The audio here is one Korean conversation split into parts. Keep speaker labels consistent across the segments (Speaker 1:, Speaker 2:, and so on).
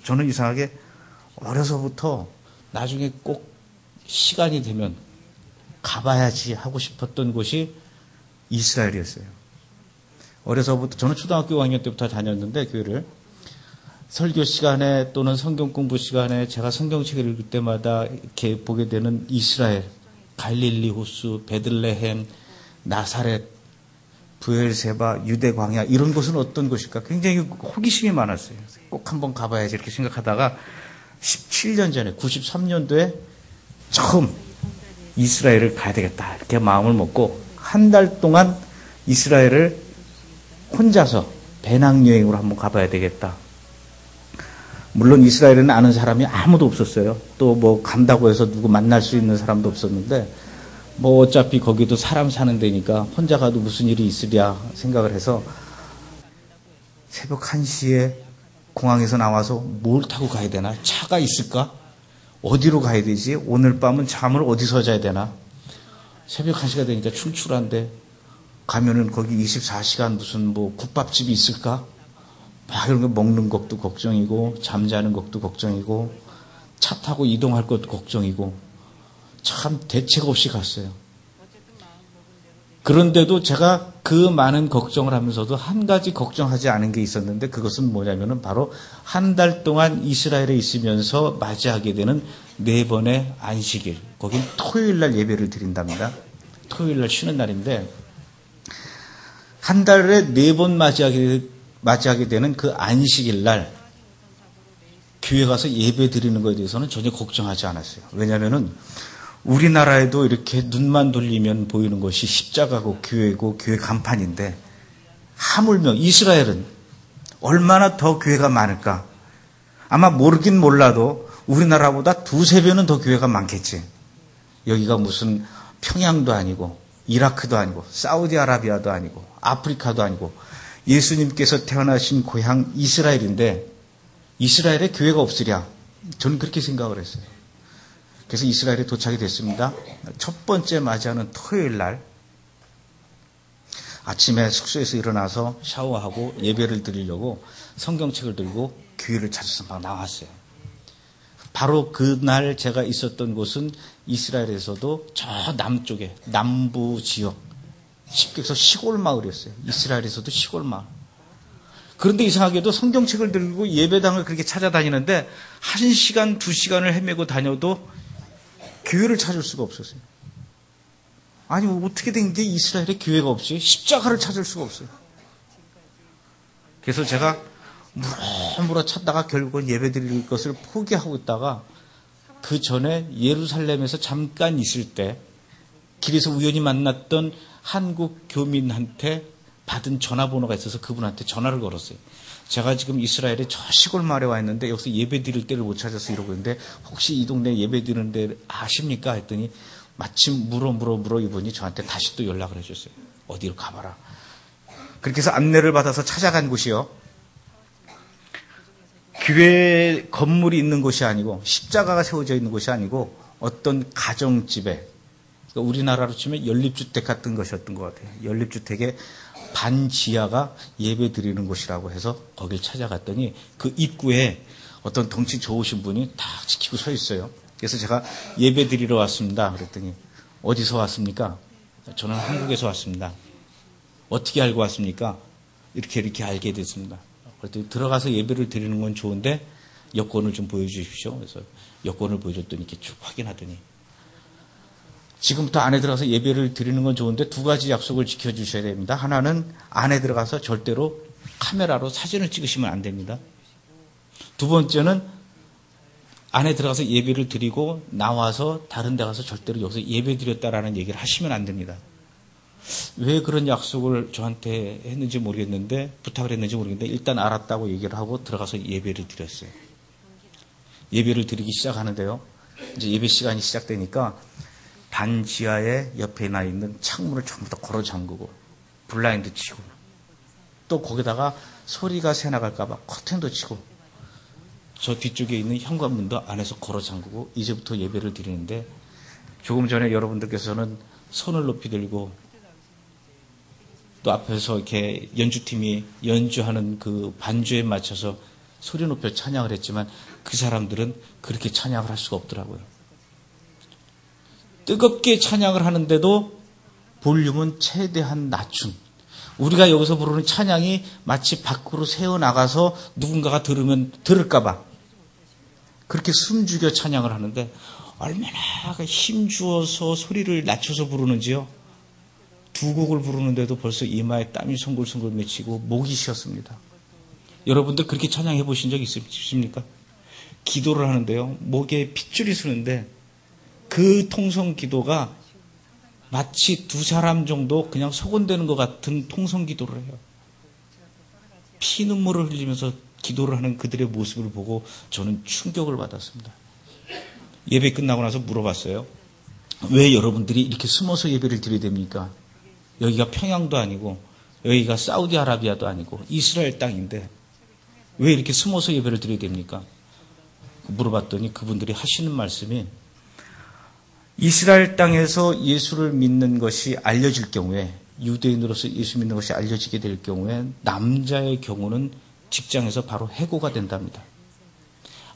Speaker 1: 저는 이상하게 어려서부터 나중에 꼭 시간이 되면 가봐야지 하고 싶었던 곳이 이스라엘이었어요. 어려서부터 저는 초등학교 5학년 때부터 다녔는데 교회를 설교 시간에 또는 성경 공부 시간에 제가 성경책을 읽을 때마다 이렇게 보게 되는 이스라엘, 갈릴리 호수, 베들레헴, 나사렛, 브엘세바, 유대 광야 이런 곳은 어떤 곳일까? 굉장히 호기심이 많았어요. 꼭 한번 가봐야지 이렇게 생각하다가 17년 전에 93년도에 처음 이스라엘을 가야 되겠다 이렇게 마음을 먹고 한 달 동안 이스라엘을 혼자서 배낭여행으로 한번 가봐야 되겠다. 물론 이스라엘에는 아는 사람이 아무도 없었어요. 또 뭐 간다고 해서 누구 만날 수 있는 사람도 없었는데 뭐 어차피 거기도 사람 사는 데니까 혼자 가도 무슨 일이 있으랴 생각을 해서 새벽 1시에 공항에서 나와서 뭘 타고 가야 되나? 차가 있을까? 어디로 가야 되지? 오늘 밤은 잠을 어디서 자야 되나? 새벽 1시가 되니까 출출한데 가면은 거기 24시간 무슨 뭐 국밥집이 있을까? 막 이런 거 먹는 것도 걱정이고 잠자는 것도 걱정이고 차 타고 이동할 것도 걱정이고 참 대책 없이 갔어요. 그런데도 제가 그 많은 걱정을 하면서도 한 가지 걱정하지 않은 게 있었는데 그것은 뭐냐면은 바로 한 달 동안 이스라엘에 있으면서 맞이하게 되는 4번의 안식일. 거긴 토요일 날 예배를 드린답니다. 토요일 날 쉬는 날인데 한 달에 4번 맞이하게 되는 그 안식일 날 교회 가서 예배 드리는 것에 대해서는 전혀 걱정하지 않았어요. 왜냐하면은 우리나라에도 이렇게 눈만 돌리면 보이는 것이 십자가고 교회고 교회 간판인데 하물며 이스라엘은 얼마나 더 교회가 많을까? 아마 모르긴 몰라도 우리나라보다 2-3배는 더 교회가 많겠지. 여기가 무슨 평양도 아니고 이라크도 아니고 사우디아라비아도 아니고 아프리카도 아니고 예수님께서 태어나신 고향 이스라엘인데 이스라엘에 교회가 없으랴. 저는 그렇게 생각을 했어요. 그래서 이스라엘에 도착이 됐습니다. 첫 번째 맞이하는 토요일 날 아침에 숙소에서 일어나서 샤워하고 예배를 드리려고 성경책을 들고 교회를 찾아서 막 나왔어요. 바로 그날 제가 있었던 곳은 이스라엘에서도 저 남쪽에 남부 지역 쉽게 해서 시골 마을이었어요. 이스라엘에서도 시골 마을. 그런데 이상하게도 성경책을 들고 예배당을 그렇게 찾아다니는데 1시간, 2시간을 헤매고 다녀도 교회를 찾을 수가 없었어요. 아니 어떻게 된 게 이스라엘에 교회가 없이 십자가를 찾을 수가 없어요. 그래서 제가 물어 찾다가 결국은 예배 드릴 것을 포기하고 있다가 그 전에 예루살렘에서 잠깐 있을 때 길에서 우연히 만났던 한국 교민한테 받은 전화번호가 있어서 그분한테 전화를 걸었어요. 제가 지금 이스라엘에 저 시골 마을에 와 있는데 여기서 예배 드릴 때를 못 찾아서 이러고 있는데 혹시 이 동네 예배 드리는 데 아십니까? 했더니 마침 물어 이분이 저한테 다시 또 연락을 해줬어요. 어디로 가봐라. 그렇게 해서 안내를 받아서 찾아간 곳이요. 교회 건물이 있는 곳이 아니고 십자가가 세워져 있는 곳이 아니고 어떤 가정집에 그러니까 우리나라로 치면 연립주택 같은 것이었던 것 같아요. 연립주택에 반지하가 예배 드리는 곳이라고 해서 거길 찾아갔더니 그 입구에 어떤 덩치 좋으신 분이 딱 지키고 서 있어요. 그래서 제가 예배 드리러 왔습니다. 그랬더니 어디서 왔습니까? 저는 한국에서 왔습니다. 어떻게 알고 왔습니까? 이렇게 알게 됐습니다. 그랬더니 들어가서 예배를 드리는 건 좋은데 여권을 좀 보여주십시오. 그래서 여권을 보여줬더니 이렇게 쭉 확인하더니 지금부터 안에 들어가서 예배를 드리는 건 좋은데 2가지 약속을 지켜주셔야 됩니다. 하나는 안에 들어가서 절대로 카메라로 사진을 찍으시면 안 됩니다. 2번째는 안에 들어가서 예배를 드리고 나와서 다른 데 가서 절대로 여기서 예배 드렸다라는 얘기를 하시면 안 됩니다. 왜 그런 약속을 저한테 했는지 모르겠는데 부탁을 했는지 모르겠는데 일단 알았다고 얘기를 하고 들어가서 예배를 드렸어요. 예배를 드리기 시작하는데요. 이제 예배 시간이 시작되니까 반지하에 옆에 나 있는 창문을 전부 다 걸어 잠그고 블라인드 치고 또 거기다가 소리가 새나갈까봐 커튼도 치고 저 뒤쪽에 있는 현관문도 안에서 걸어 잠그고 이제부터 예배를 드리는데 조금 전에 여러분들께서는 손을 높이 들고 또 앞에서 이렇게 연주팀이 연주하는 그 반주에 맞춰서 소리 높여 찬양을 했지만 그 사람들은 그렇게 찬양을 할 수가 없더라고요. 뜨겁게 찬양을 하는데도 볼륨은 최대한 낮춘, 우리가 여기서 부르는 찬양이 마치 밖으로 새어나가서 누군가가 들을까봐 그렇게 숨죽여 찬양을 하는데 얼마나 힘주어서 소리를 낮춰서 부르는지요. 두 곡을 부르는데도 벌써 이마에 땀이 송글송글 맺히고 목이 쉬었습니다. 여러분들 그렇게 찬양해 보신 적 있으십니까? 기도를 하는데요. 목에 핏줄이 서는데 그 통성 기도가 마치 두 사람 정도 그냥 소곤대는 것 같은 통성 기도를 해요. 피눈물을 흘리면서 기도를 하는 그들의 모습을 보고 저는 충격을 받았습니다. 예배 끝나고 나서 물어봤어요. 왜 여러분들이 이렇게 숨어서 예배를 드려야 됩니까? 여기가 평양도 아니고 여기가 사우디아라비아도 아니고 이스라엘 땅인데 왜 이렇게 숨어서 예배를 드려야 됩니까? 물어봤더니 그분들이 하시는 말씀이 이스라엘 땅에서 예수를 믿는 것이 알려질 경우에, 유대인으로서 예수 믿는 것이 알려지게 될 경우에 남자의 경우는 직장에서 바로 해고가 된답니다.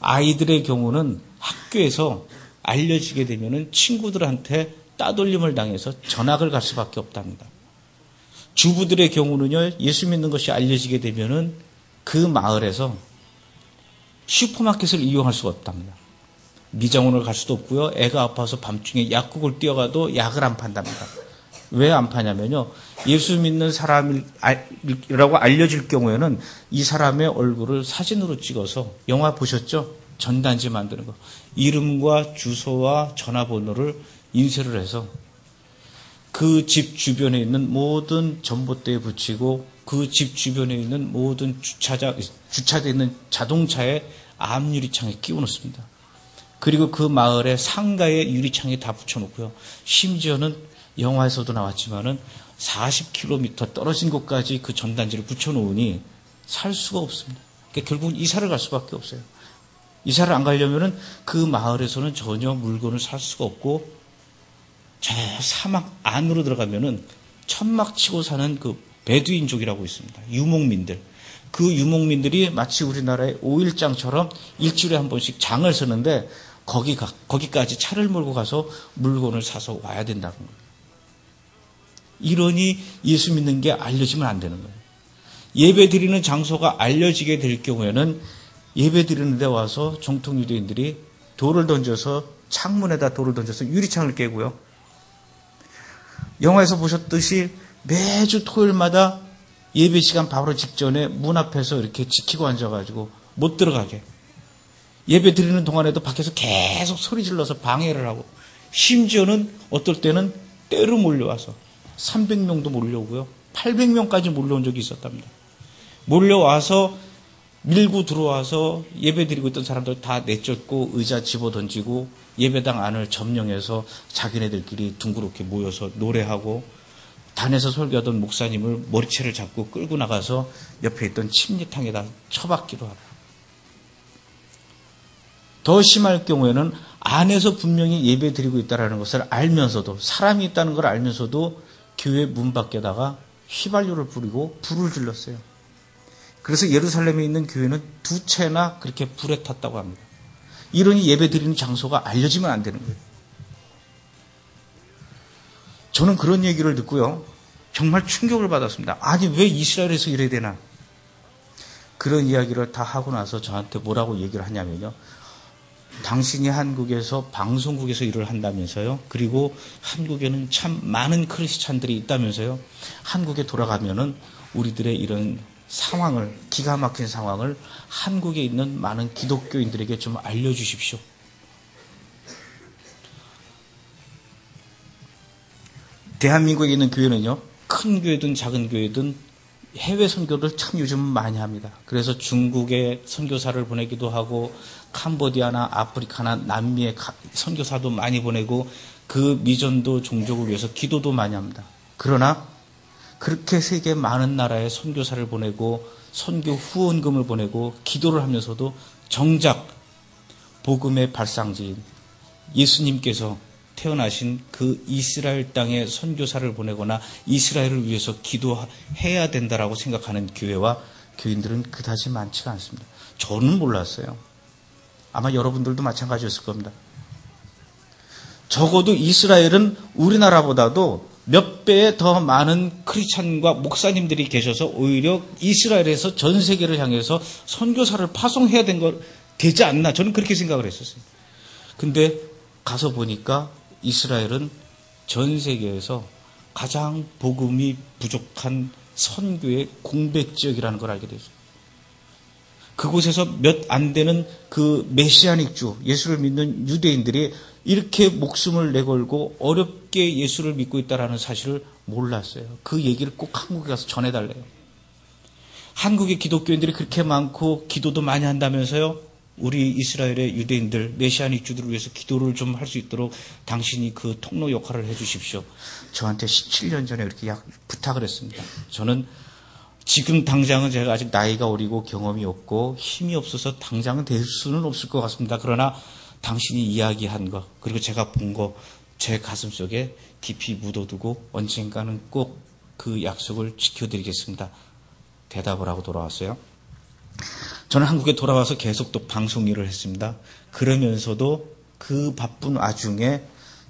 Speaker 1: 아이들의 경우는 학교에서 알려지게 되면 친구들한테 따돌림을 당해서 전학을 갈 수밖에 없답니다. 주부들의 경우는요, 예수 믿는 것이 알려지게 되면은 그 마을에서 슈퍼마켓을 이용할 수가 없답니다. 미장원을 갈 수도 없고요. 애가 아파서 밤중에 약국을 뛰어가도 약을 안 판답니다. 왜 안 파냐면요. 예수 믿는 사람이라고 알려질 경우에는 이 사람의 얼굴을 사진으로 찍어서, 영화 보셨죠? 전단지 만드는 거. 이름과 주소와 전화번호를 인쇄를 해서 그 집 주변에 있는 모든 전봇대에 붙이고 그 집 주변에 있는 모든 주차되어 있는 자동차의 앞유리창에 끼워 놓습니다. 그리고 그 마을의 상가의 유리창에 다 붙여놓고요. 심지어는 영화에서도 나왔지만은 40km 떨어진 곳까지 그 전단지를 붙여놓으니 살 수가 없습니다. 그러니까 결국은 이사를 갈 수밖에 없어요. 이사를 안 가려면은 그 마을에서는 전혀 물건을 살 수가 없고 저 사막 안으로 들어가면은 천막 치고 사는 그 베두인족이라고 있습니다. 유목민들. 그 유목민들이 마치 우리나라의 5.1장처럼 일주일에 한 번씩 장을 서는데 거기까지 차를 몰고 가서 물건을 사서 와야 된다는 거예요. 이러니 예수 믿는 게 알려지면 안 되는 거예요. 예배 드리는 장소가 알려지게 될 경우에는 예배 드리는 데 와서 정통 유대인들이 돌을 던져서 창문에다 돌을 던져서 유리창을 깨고요. 영화에서 보셨듯이 매주 토요일마다 예배 시간 바로 직전에 문 앞에서 이렇게 지키고 앉아가지고 못 들어가게. 예배 드리는 동안에도 밖에서 계속 소리 질러서 방해를 하고, 심지어는 어떨 때는 때로 몰려와서 300명도 몰려오고요. 800명까지 몰려온 적이 있었답니다. 몰려와서 밀고 들어와서 예배 드리고 있던 사람들 다 내쫓고 의자 집어던지고 예배당 안을 점령해서 자기네들끼리 둥그렇게 모여서 노래하고, 단에서 설교하던 목사님을 머리채를 잡고 끌고 나가서 옆에 있던 침례탕에다 처박기도 하고, 더 심할 경우에는 안에서 분명히 예배 드리고 있다는 것을 알면서도, 사람이 있다는 걸 알면서도 교회 문 밖에다가 휘발유를 뿌리고 불을 질렀어요. 그래서 예루살렘에 있는 교회는 2채나 그렇게 불에 탔다고 합니다. 이러니 예배 드리는 장소가 알려지면 안 되는 거예요. 저는 그런 얘기를 듣고요, 정말 충격을 받았습니다. 아니, 왜 이스라엘에서 이래야 되나? 그런 이야기를 다 하고 나서 저한테 뭐라고 얘기를 하냐면요, 당신이 한국에서 방송국에서 일을 한다면서요. 그리고 한국에는 참 많은 크리스찬들이 있다면서요. 한국에 돌아가면은 우리들의 이런 상황을, 기가 막힌 상황을 한국에 있는 많은 기독교인들에게 좀 알려주십시오. 대한민국에 있는 교회는요, 큰 교회든 작은 교회든 해외 선교를 참 요즘 많이 합니다. 그래서 중국에 선교사를 보내기도 하고, 캄보디아나 아프리카나 남미에 선교사도 많이 보내고, 그 미전도 종족을 위해서 기도도 많이 합니다. 그러나 그렇게 세계 많은 나라에 선교사를 보내고 선교 후원금을 보내고 기도를 하면서도 정작 복음의 발상지인 예수님께서 태어나신 그 이스라엘 땅에 선교사를 보내거나 이스라엘을 위해서 기도해야 된다라고 생각하는 교회와 교인들은 그다지 많지가 않습니다. 저는 몰랐어요. 아마 여러분들도 마찬가지였을 겁니다. 적어도 이스라엘은 우리나라보다도 몇 배의 더 많은 크리스찬과 목사님들이 계셔서 오히려 이스라엘에서 전 세계를 향해서 선교사를 파송해야 되지 않나, 저는 그렇게 생각을 했었어요. 근데 가서 보니까 이스라엘은 전 세계에서 가장 복음이 부족한 선교의 공백 지역이라는 걸 알게 됐어요. 그곳에서 몇 안 되는 그 메시아닉주, 예수를 믿는 유대인들이 이렇게 목숨을 내걸고 어렵게 예수를 믿고 있다는 사실을 몰랐어요. 그 얘기를 꼭 한국에 가서 전해달래요. 한국의 기독교인들이 그렇게 많고 기도도 많이 한다면서요. 우리 이스라엘의 유대인들, 메시아닉주들을 위해서 기도를 좀 할 수 있도록 당신이 그 통로 역할을 해 주십시오. 저한테 17년 전에 그렇게 부탁을 했습니다. 저는 지금 당장은 제가 아직 나이가 어리고 경험이 없고 힘이 없어서 당장은 될 수는 없을 것 같습니다. 그러나 당신이 이야기한 거, 그리고 제가 본 거 제 가슴속에 깊이 묻어두고 언젠가는 꼭 그 약속을 지켜드리겠습니다. 대답을 하고 돌아왔어요. 저는 한국에 돌아와서 계속 또 방송 일을 했습니다. 그러면서도 그 바쁜 와중에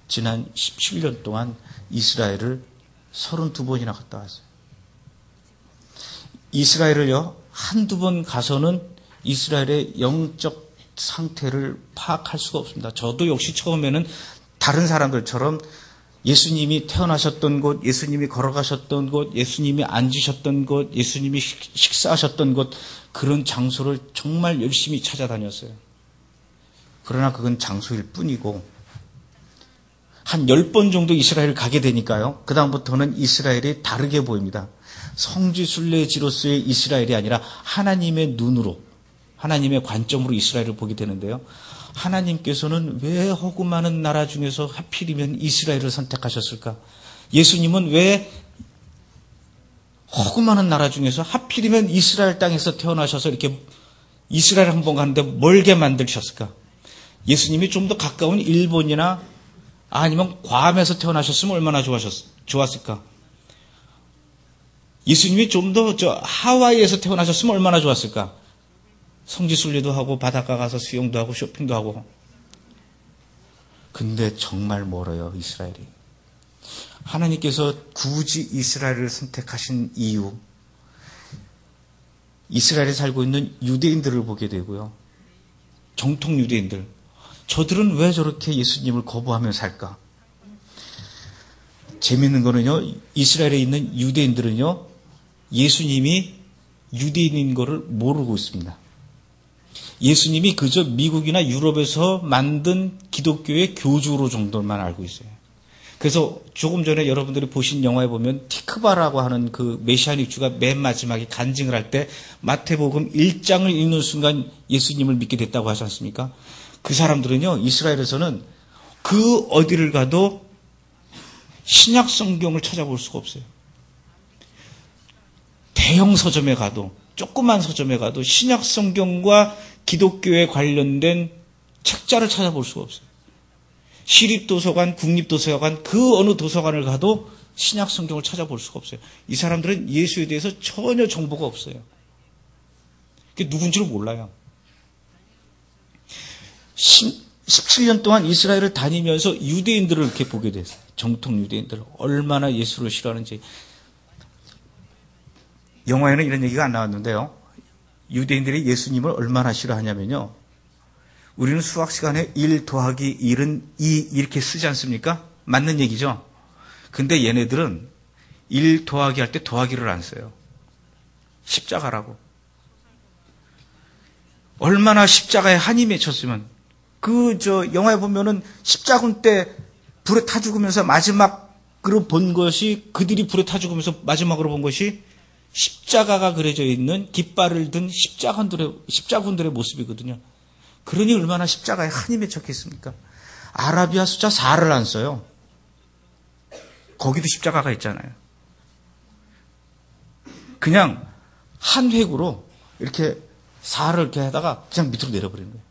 Speaker 1: 지난 17년 동안 이스라엘을 32번이나 갔다 왔어요. 이스라엘을요, 한두 번 가서는 이스라엘의 영적 상태를 파악할 수가 없습니다. 저도 역시 처음에는 다른 사람들처럼 예수님이 태어나셨던 곳, 예수님이 걸어가셨던 곳, 예수님이 앉으셨던 곳, 예수님이 식사하셨던 곳, 그런 장소를 정말 열심히 찾아다녔어요. 그러나 그건 장소일 뿐이고 한 10번 정도 이스라엘을 가게 되니까요. 그 다음부터는 이스라엘이 다르게 보입니다. 성지순례지로서의 이스라엘이 아니라 하나님의 눈으로, 하나님의 관점으로 이스라엘을 보게 되는데요. 하나님께서는 왜 허구 많은 나라 중에서 하필이면 이스라엘을 선택하셨을까? 예수님은 왜 허구 많은 나라 중에서 하필이면 이스라엘 땅에서 태어나셔서 이렇게 이스라엘 한 번 가는데 멀게 만드셨을까? 예수님이 좀 더 가까운 일본이나 아니면 괌에서 태어나셨으면 얼마나 좋았을까? 예수님이 좀 더 하와이에서 태어나셨으면 얼마나 좋았을까? 성지순례도 하고 바닷가 가서 수영도 하고 쇼핑도 하고. 근데 정말 멀어요, 이스라엘이. 하나님께서 굳이 이스라엘을 선택하신 이유, 이스라엘에 살고 있는 유대인들을 보게 되고요. 정통 유대인들. 저들은 왜 저렇게 예수님을 거부하며 살까? 재밌는 거는요, 이스라엘에 있는 유대인들은요, 예수님이 유대인인 거를 모르고 있습니다. 예수님이 그저 미국이나 유럽에서 만든 기독교의 교주로 정도만 알고 있어요. 그래서 조금 전에 여러분들이 보신 영화에 보면 티크바라고 하는 그 메시아닉주가 맨 마지막에 간증을 할 때 마태복음 1장을 읽는 순간 예수님을 믿게 됐다고 하지 않습니까? 그 사람들은요, 이스라엘에서는 그 어디를 가도 신약 성경을 찾아볼 수가 없어요. 대형 서점에 가도, 조그만 서점에 가도 신약 성경과 기독교에 관련된 책자를 찾아볼 수가 없어요. 시립도서관, 국립도서관, 그 어느 도서관을 가도 신약 성경을 찾아볼 수가 없어요. 이 사람들은 예수에 대해서 전혀 정보가 없어요. 그게 누군지를 몰라요. 17년 동안 이스라엘을 다니면서 유대인들을 이렇게 보게 됐어요. 정통 유대인들. 얼마나 예수를 싫어하는지. 영화에는 이런 얘기가 안 나왔는데요. 유대인들이 예수님을 얼마나 싫어하냐면요. 우리는 수학 시간에 1 더하기 1은 2 이렇게 쓰지 않습니까? 맞는 얘기죠. 근데 얘네들은 1 더하기 할 때 더하기를 안 써요. 십자가라고. 얼마나 십자가에 한이 맺혔으면. 영화에 보면은 십자군 때 불에 타 죽으면서 마지막으로 본 것이, 그들이 불에 타 죽으면서 마지막으로 본 것이 십자가가 그려져 있는 깃발을 든 십자군들의 모습이거든요. 그러니 얼마나 십자가에 한이 맺혔겠습니까? 아라비아 숫자 4를 안 써요. 거기도 십자가가 있잖아요. 그냥 한 획으로 이렇게 4를 이렇게 하다가 그냥 밑으로 내려버리는 거예요.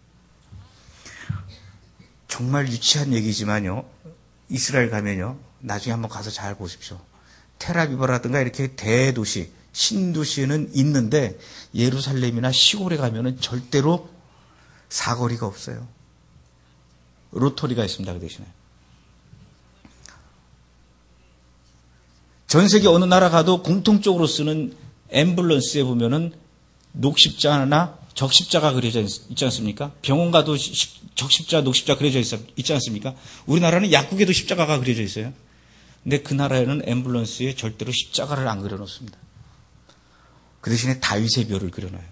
Speaker 1: 정말 유치한 얘기지만요. 이스라엘 가면요. 나중에 한번 가서 잘 보십시오. 텔아비브라든가 이렇게 대도시, 신도시에는 있는데 예루살렘이나 시골에 가면은 절대로 사거리가 없어요. 로터리가 있습니다. 그 대신에. 전 세계 어느 나라 가도 공통적으로 쓰는 앰뷸런스에 보면은 녹십자나 적십자가 그려져 있지 않습니까? 병원 가도 적십자, 녹십자 그려져 있지 않습니까? 우리나라는 약국에도 십자가가 그려져 있어요. 근데 그 나라에는 앰뷸런스에 절대로 십자가를 안 그려놓습니다. 그 대신에 다윗의 묘를 그려놔요.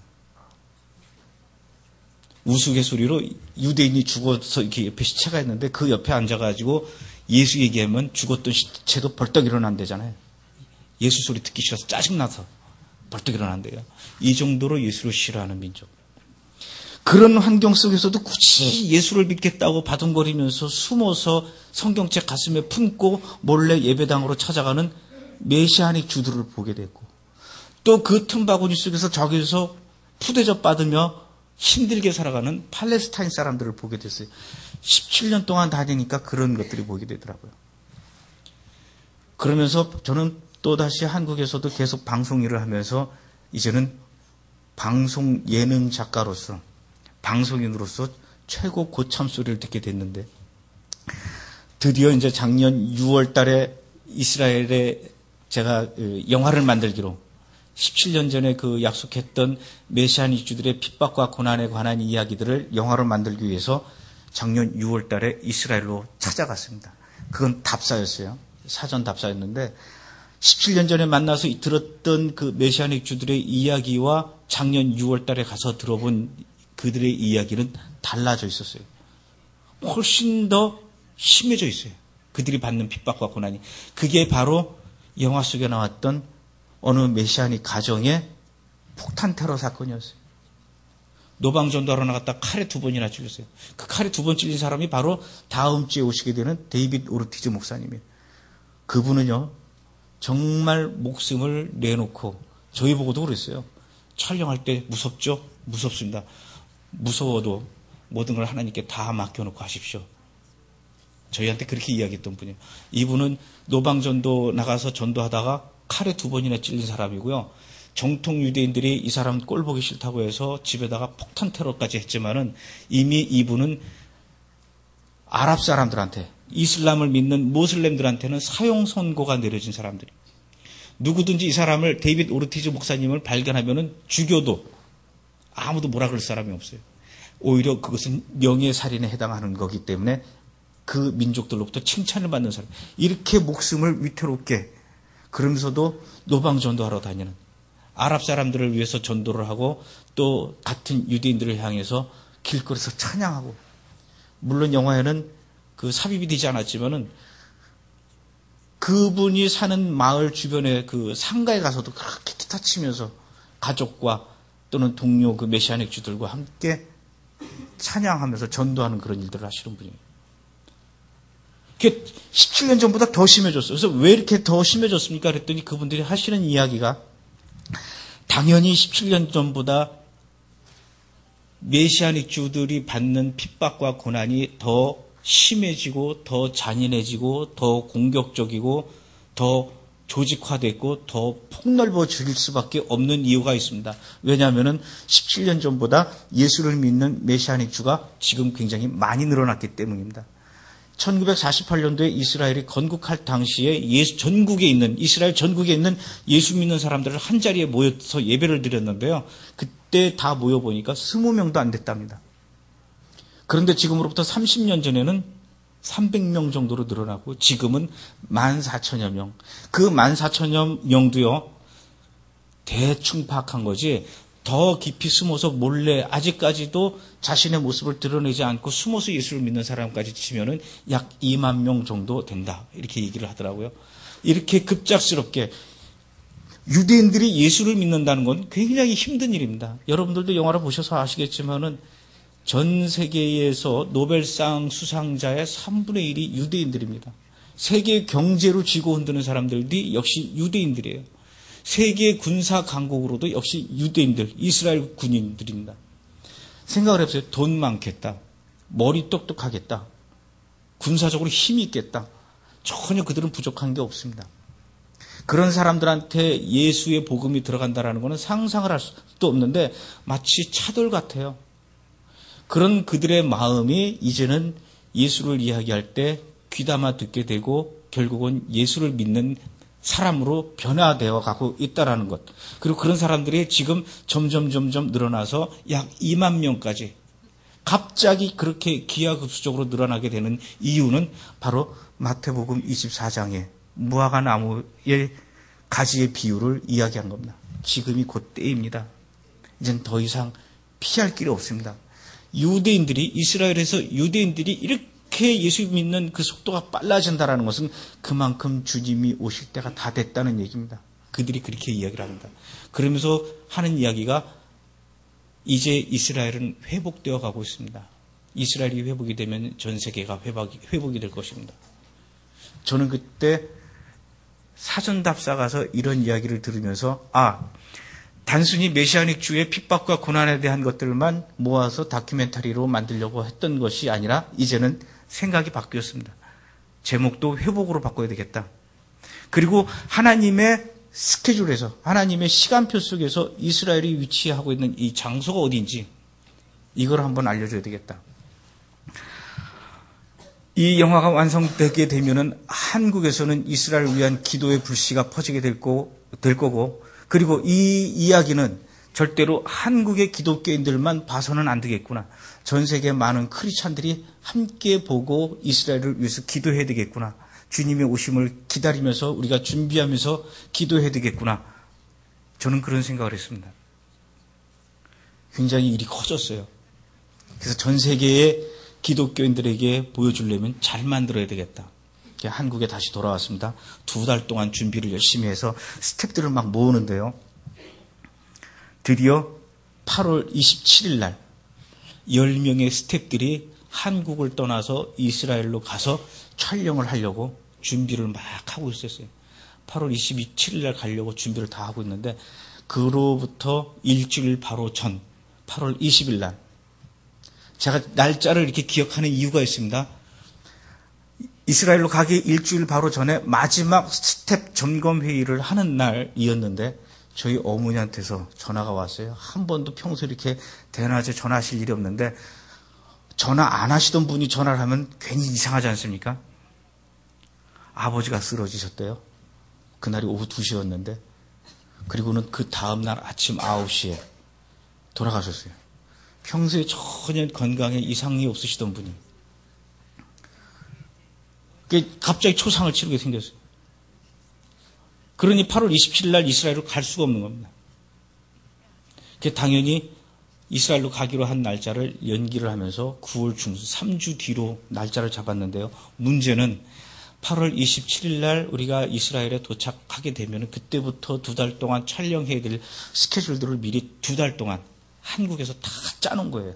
Speaker 1: 우스갯소리로 유대인이 죽어서 이렇게 옆에 시체가 있는데 그 옆에 앉아가지고 예수 얘기하면 죽었던 시체도 벌떡 일어난대잖아요. 예수 소리 듣기 싫어서 짜증나서 벌떡 일어난대요. 이 정도로 예수를 싫어하는 민족. 그런 환경 속에서도 굳이 예수를 믿겠다고 바둥거리면서 숨어서 성경책 가슴에 품고 몰래 예배당으로 찾아가는 메시아닉 주들을 보게 됐고, 또 그 틈바구니 속에서 저기서 푸대접 받으며 힘들게 살아가는 팔레스타인 사람들을 보게 됐어요. 17년 동안 다니니까 그런 것들이 보게 되더라고요. 그러면서 저는 또다시 한국에서도 계속 방송 일을 하면서 이제는 방송 예능 작가로서, 방송인으로서 최고 고참 소리를 듣게 됐는데, 드디어 이제 작년 6월 달에 이스라엘에 제가 영화를 만들기로 17년 전에 그 약속했던 메시아닉 주들의 핍박과 고난에 관한 이야기들을 영화로 만들기 위해서 작년 6월 달에 이스라엘로 찾아갔습니다. 그건 답사였어요. 사전 답사였는데 17년 전에 만나서 들었던 그 메시아닉 주들의 이야기와 작년 6월 달에 가서 들어본 그들의 이야기는 달라져 있었어요. 훨씬 더 심해져 있어요. 그들이 받는 핍박과 고난이. 그게 바로 영화 속에 나왔던 어느 메시아닉 가정의 폭탄 테러 사건이었어요. 노방전도하러 나갔다 칼에 2번이나 찔렸어요. 그 칼에 2번 찔린 사람이 바로 다음 주에 오시게 되는 데이빗 오르티즈 목사님이에요. 그분은요, 정말 목숨을 내놓고 저희 보고도 그랬어요. 촬영할 때 무섭죠? 무섭습니다. 무서워도 모든 걸 하나님께 다 맡겨놓고 하십시오. 저희한테 그렇게 이야기했던 분이에요. 이분은 노방전도 나가서 전도하다가 칼에 2번이나 찔린 사람이고요. 정통 유대인들이 이 사람 꼴 보기 싫다고 해서 집에다가 폭탄 테러까지 했지만은 이미 이분은 아랍 사람들한테, 이슬람을 믿는 모슬렘들한테는 사형 선고가 내려진 사람들이. 누구든지 이 사람을, 데이빗 오르티즈 목사님을 발견하면은 죽여도 아무도 뭐라 그럴 사람이 없어요. 오히려 그것은 명예살인에 해당하는 거기 때문에 그 민족들로부터 칭찬을 받는 사람. 이렇게 목숨을 위태롭게, 그러면서도 노방전도하러 다니는 아랍 사람들을 위해서 전도를 하고 또 같은 유대인들을 향해서 길거리에서 찬양하고, 물론 영화에는 그 삽입이 되지 않았지만은 그분이 사는 마을 주변에 그 상가에 가서도 그렇게 기타 치면서 가족과 또는 동료 그 메시아닉 주들과 함께 찬양하면서 전도하는 그런 일들을 하시는 분이에요. 그게 17년 전보다 더 심해졌어요. 그래서 왜 이렇게 더 심해졌습니까? 그랬더니 그분들이 하시는 이야기가 당연히 17년 전보다 메시아닉 주들이 받는 핍박과 고난이 더 심해지고 더 잔인해지고 더 공격적이고 더 조직화됐고 더 폭넓어질 수밖에 없는 이유가 있습니다. 왜냐하면 17년 전보다 예수를 믿는 메시아닉 주가 지금 굉장히 많이 늘어났기 때문입니다. 1948년도에 이스라엘이 건국할 당시에 이스라엘 전국에 있는 예수 믿는 사람들을 한자리에 모여서 예배를 드렸는데요. 그때 다 모여보니까 20명도 안 됐답니다. 그런데 지금으로부터 30년 전에는 300명 정도로 늘어나고 지금은 14,000여 명. 그 14,000여 명도요, 대충 파악한 거지 더 깊이 숨어서 몰래 아직까지도 자신의 모습을 드러내지 않고 숨어서 예수를 믿는 사람까지 치면은 약 2만 명 정도 된다. 이렇게 얘기를 하더라고요. 이렇게 급작스럽게 유대인들이 예수를 믿는다는 건 굉장히 힘든 일입니다. 여러분들도 영화를 보셔서 아시겠지만은 전 세계에서 노벨상 수상자의 3분의 1이 유대인들입니다. 세계 경제로 쥐고 흔드는 사람들이 역시 유대인들이에요. 세계 군사 강국으로도 역시 유대인들, 이스라엘 군인들입니다. 생각을 해보세요. 돈 많겠다. 머리 똑똑하겠다. 군사적으로 힘이 있겠다. 전혀 그들은 부족한 게 없습니다. 그런 사람들한테 예수의 복음이 들어간다라는 것은 상상을 할 수도 없는데 마치 차돌 같아요. 그런 그들의 마음이 이제는 예수를 이야기할 때 귀담아 듣게 되고 결국은 예수를 믿는 사람으로 변화되어 가고 있다라는 것. 그리고 그런 사람들이 지금 점점 늘어나서 약 2만 명까지 갑자기 그렇게 기하급수적으로 늘어나게 되는 이유는 바로 마태복음 24장에 무화과 나무의 가지의 비유를 이야기한 겁니다. 지금이 곧 때입니다. 이젠 더 이상 피할 길이 없습니다. 이스라엘에서 유대인들이 이렇게 예수 믿는 그 속도가 빨라진다는 것은 그만큼 주님이 오실 때가 다 됐다는 얘기입니다. 그들이 그렇게 이야기를 합니다. 그러면서 하는 이야기가 이제 이스라엘은 회복되어 가고 있습니다. 이스라엘이 회복이 되면 전 세계가 회복이 될 것입니다. 저는 그때 사전답사 가서 이런 이야기를 들으면서 단순히 메시아닉 주의 핍박과 고난에 대한 것들만 모아서 다큐멘터리로 만들려고 했던 것이 아니라 이제는 생각이 바뀌었습니다. 제목도 회복으로 바꿔야 되겠다. 그리고 하나님의 스케줄에서 하나님의 시간표 속에서 이스라엘이 위치하고 있는 이 장소가 어디인지 이걸 한번 알려줘야 되겠다. 이 영화가 완성되게 되면은 한국에서는 이스라엘을 위한 기도의 불씨가 퍼지게 될 거고 그리고 이 이야기는 절대로 한국의 기독교인들만 봐서는 안 되겠구나. 전 세계 많은 크리스찬들이 함께 보고 이스라엘을 위해서 기도해야 되겠구나. 주님의 오심을 기다리면서 우리가 준비하면서 기도해야 되겠구나. 저는 그런 생각을 했습니다. 굉장히 일이 커졌어요. 그래서 전 세계의 기독교인들에게 보여주려면 잘 만들어야 되겠다. 한국에 다시 돌아왔습니다. 2달 동안 준비를 열심히 해서 스태프들을 막 모으는데요. 드디어 8월 27일 날 10명의 스태프들이 한국을 떠나서 이스라엘로 가서 촬영을 하려고 준비를 막 하고 있었어요. 8월 27일 날 가려고 준비를 다 하고 있는데 그로부터 일주일 바로 전 8월 20일 날 제가 날짜를 이렇게 기억하는 이유가 있습니다. 이스라엘로 가기 일주일 바로 전에 마지막 스텝 점검 회의를 하는 날이었는데 저희 어머니한테서 전화가 왔어요. 한 번도 평소에 이렇게 대낮에 전화하실 일이 없는데 전화 안 하시던 분이 전화를 하면 괜히 이상하지 않습니까? 아버지가 쓰러지셨대요. 그날이 오후 2시였는데 그리고는 그 다음날 아침 9시에 돌아가셨어요. 평소에 전혀 건강에 이상이 없으시던 분이 갑자기 초상을 치르게 생겼어요. 그러니 8월 27일 날 이스라엘로 갈 수가 없는 겁니다. 당연히 이스라엘로 가기로 한 날짜를 연기를 하면서 9월 중순 3주 뒤로 날짜를 잡았는데요. 문제는 8월 27일 날 우리가 이스라엘에 도착하게 되면 그때부터 2달 동안 촬영해야 될 스케줄들을 미리 2달 동안 한국에서 다 짜놓은 거예요.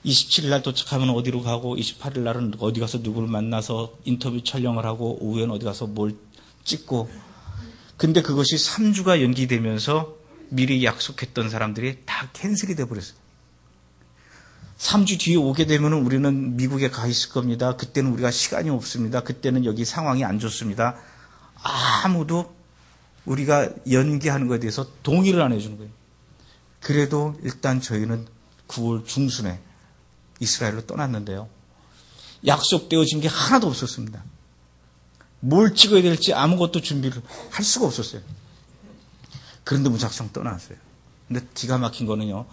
Speaker 1: 27일 날 도착하면 어디로 가고 28일 날은 어디 가서 누구를 만나서 인터뷰 촬영을 하고 오후에는 어디 가서 뭘 찍고 근데 그것이 3주가 연기되면서 미리 약속했던 사람들이 다 캔슬이 돼버렸어요. 3주 뒤에 오게 되면 우리는 미국에 가 있을 겁니다. 그때는 우리가 시간이 없습니다. 그때는 여기 상황이 안 좋습니다. 아무도 우리가 연기하는 것에 대해서 동의를 안 해주는 거예요. 그래도 일단 저희는 9월 중순에 이스라엘로 떠났는데요. 약속되어진 게 하나도 없었습니다. 뭘 찍어야 될지 아무것도 준비를 할 수가 없었어요. 그런데 무작정 떠났어요. 근데 기가 막힌 거는요.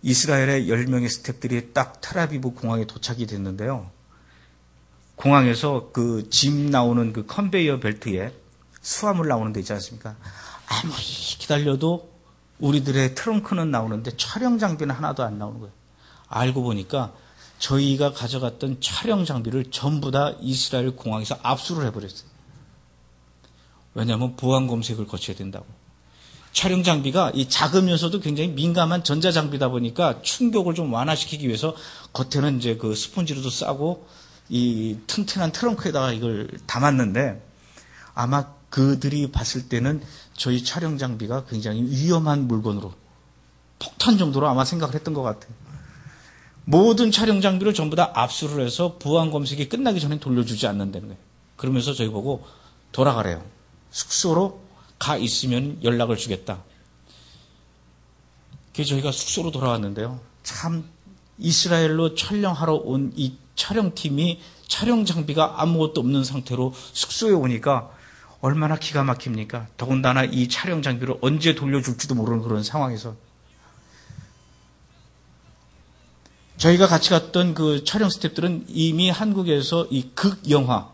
Speaker 1: 이스라엘의 10명의 스태프들이 딱 텔아비브 공항에 도착이 됐는데요. 공항에서 그 짐 나오는 그 컨베이어 벨트에 수화물 나오는 데 있지 않습니까? 아무리 기다려도 우리들의 트렁크는 나오는데 촬영 장비는 하나도 안 나오는 거예요. 알고 보니까 저희가 가져갔던 촬영 장비를 전부 다 이스라엘 공항에서 압수를 해버렸어요. 왜냐하면 보안 검색을 거쳐야 된다고. 촬영 장비가 이 작으면서도 굉장히 민감한 전자 장비다 보니까 충격을 좀 완화시키기 위해서 겉에는 이제 그 스펀지로도 싸고 이 튼튼한 트렁크에다가 이걸 담았는데 아마 그들이 봤을 때는 저희 촬영 장비가 굉장히 위험한 물건으로 폭탄 정도로 아마 생각을 했던 것 같아요. 모든 촬영 장비를 전부 다 압수를 해서 보안 검색이 끝나기 전에 돌려주지 않는다는 거예요. 그러면서 저희 보고 돌아가래요. 숙소로 가 있으면 연락을 주겠다. 그래서 저희가 숙소로 돌아왔는데요. 참 이스라엘로 촬영하러 온 이 촬영팀이 촬영 장비가 아무것도 없는 상태로 숙소에 오니까 얼마나 기가 막힙니까? 더군다나 이 촬영 장비를 언제 돌려줄지도 모르는 그런 상황에서 저희가 같이 갔던 그 촬영 스태프들은 이미 한국에서 이 극영화,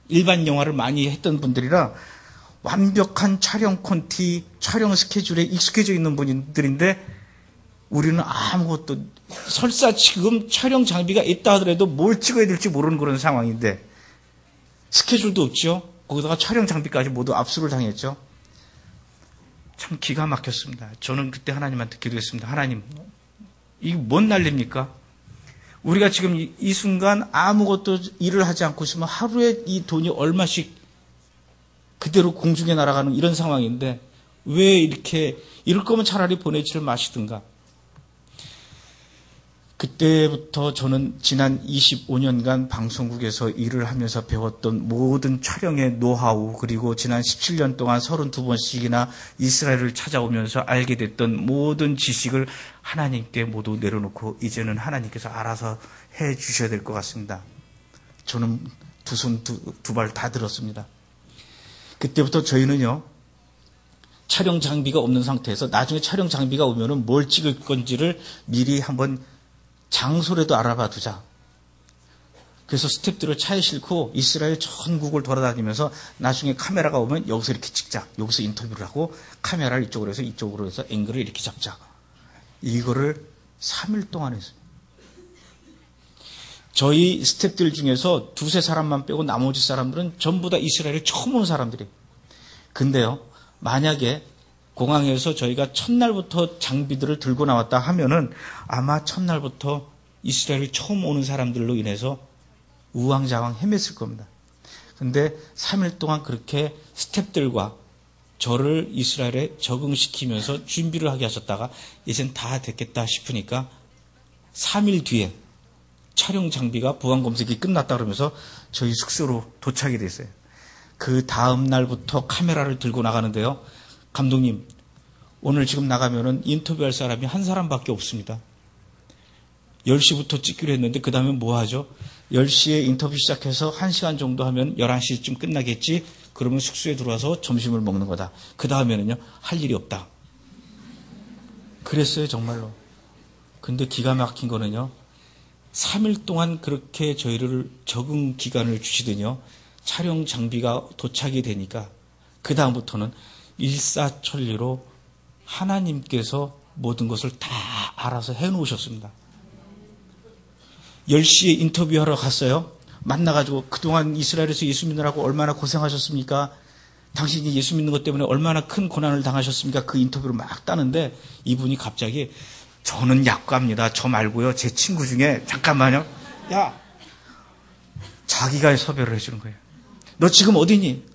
Speaker 1: 일반 영화를 많이 했던 분들이라 완벽한 촬영 콘티, 촬영 스케줄에 익숙해져 있는 분들인데 우리는 아무것도 설사 지금 촬영 장비가 있다 하더라도 뭘 찍어야 될지 모르는 그런 상황인데 스케줄도 없죠. 거기다가 촬영 장비까지 모두 압수를 당했죠. 참 기가 막혔습니다. 저는 그때 하나님한테 기도했습니다. 하나님, 이게 뭔 난리입니까? 우리가 지금 이 순간 아무것도 일을 하지 않고 있으면 하루에 이 돈이 얼마씩 그대로 공중에 날아가는 이런 상황인데 왜 이럴 거면 차라리 보내지를 마시든가. 그때부터 저는 지난 25년간 방송국에서 일을 하면서 배웠던 모든 촬영의 노하우, 그리고 지난 17년 동안 32번씩이나 이스라엘을 찾아오면서 알게 됐던 모든 지식을 하나님께 모두 내려놓고 이제는 하나님께서 알아서 해 주셔야 될 것 같습니다. 저는 두 손 두 발 다 들었습니다. 그때부터 저희는요, 촬영 장비가 없는 상태에서 나중에 촬영 장비가 오면은 뭘 찍을 건지를 미리 한번 장소라도 알아봐 두자. 그래서 스태프들을 차에 싣고 이스라엘 전국을 돌아다니면서 나중에 카메라가 오면 여기서 이렇게 찍자. 여기서 인터뷰를 하고 카메라를 이쪽으로 해서 앵글을 이렇게 잡자. 이거를 3일 동안 했어요. 저희 스태프들 중에서 두세 사람만 빼고 나머지 사람들은 전부 다 이스라엘에 처음 온 사람들이에요. 근데요, 만약에 공항에서 저희가 첫날부터 장비들을 들고 나왔다 하면은 아마 첫날부터 이스라엘 처음 오는 사람들로 인해서 우왕좌왕 헤맸을 겁니다. 근데 3일 동안 그렇게 스태프들과 저를 이스라엘에 적응시키면서 준비를 하게 하셨다가 이젠 다 됐겠다 싶으니까 3일 뒤에 촬영 장비가 보안 검색이 끝났다 그러면서 저희 숙소로 도착이 됐어요. 그 다음 날부터 카메라를 들고 나가는데요. 감독님, 오늘 지금 나가면은 인터뷰할 사람이 한 사람밖에 없습니다. 10시부터 찍기로 했는데 그 다음에 뭐 하죠? 10시에 인터뷰 시작해서 1시간 정도 하면 11시쯤 끝나겠지? 그러면 숙소에 들어와서 점심을 먹는 거다. 그 다음에는요, 할 일이 없다. 그랬어요, 정말로. 근데 기가 막힌 거는요, 3일 동안 그렇게 저희를 적응 기간을 주시더니요, 촬영 장비가 도착이 되니까 그 다음부터는 일사천리로 하나님께서 모든 것을 다 알아서 해놓으셨습니다. 10시에 인터뷰하러 갔어요. 만나가지고 그동안 이스라엘에서 예수 믿느라고 얼마나 고생하셨습니까? 당신이 예수 믿는 것 때문에 얼마나 큰 고난을 당하셨습니까? 그 인터뷰를 막 따는데 이분이 갑자기 저는 약과입니다. 저 말고요. 제 친구 중에 잠깐만요. 야, 자기가 섭외를 해주는 거예요. 너 지금 어디니?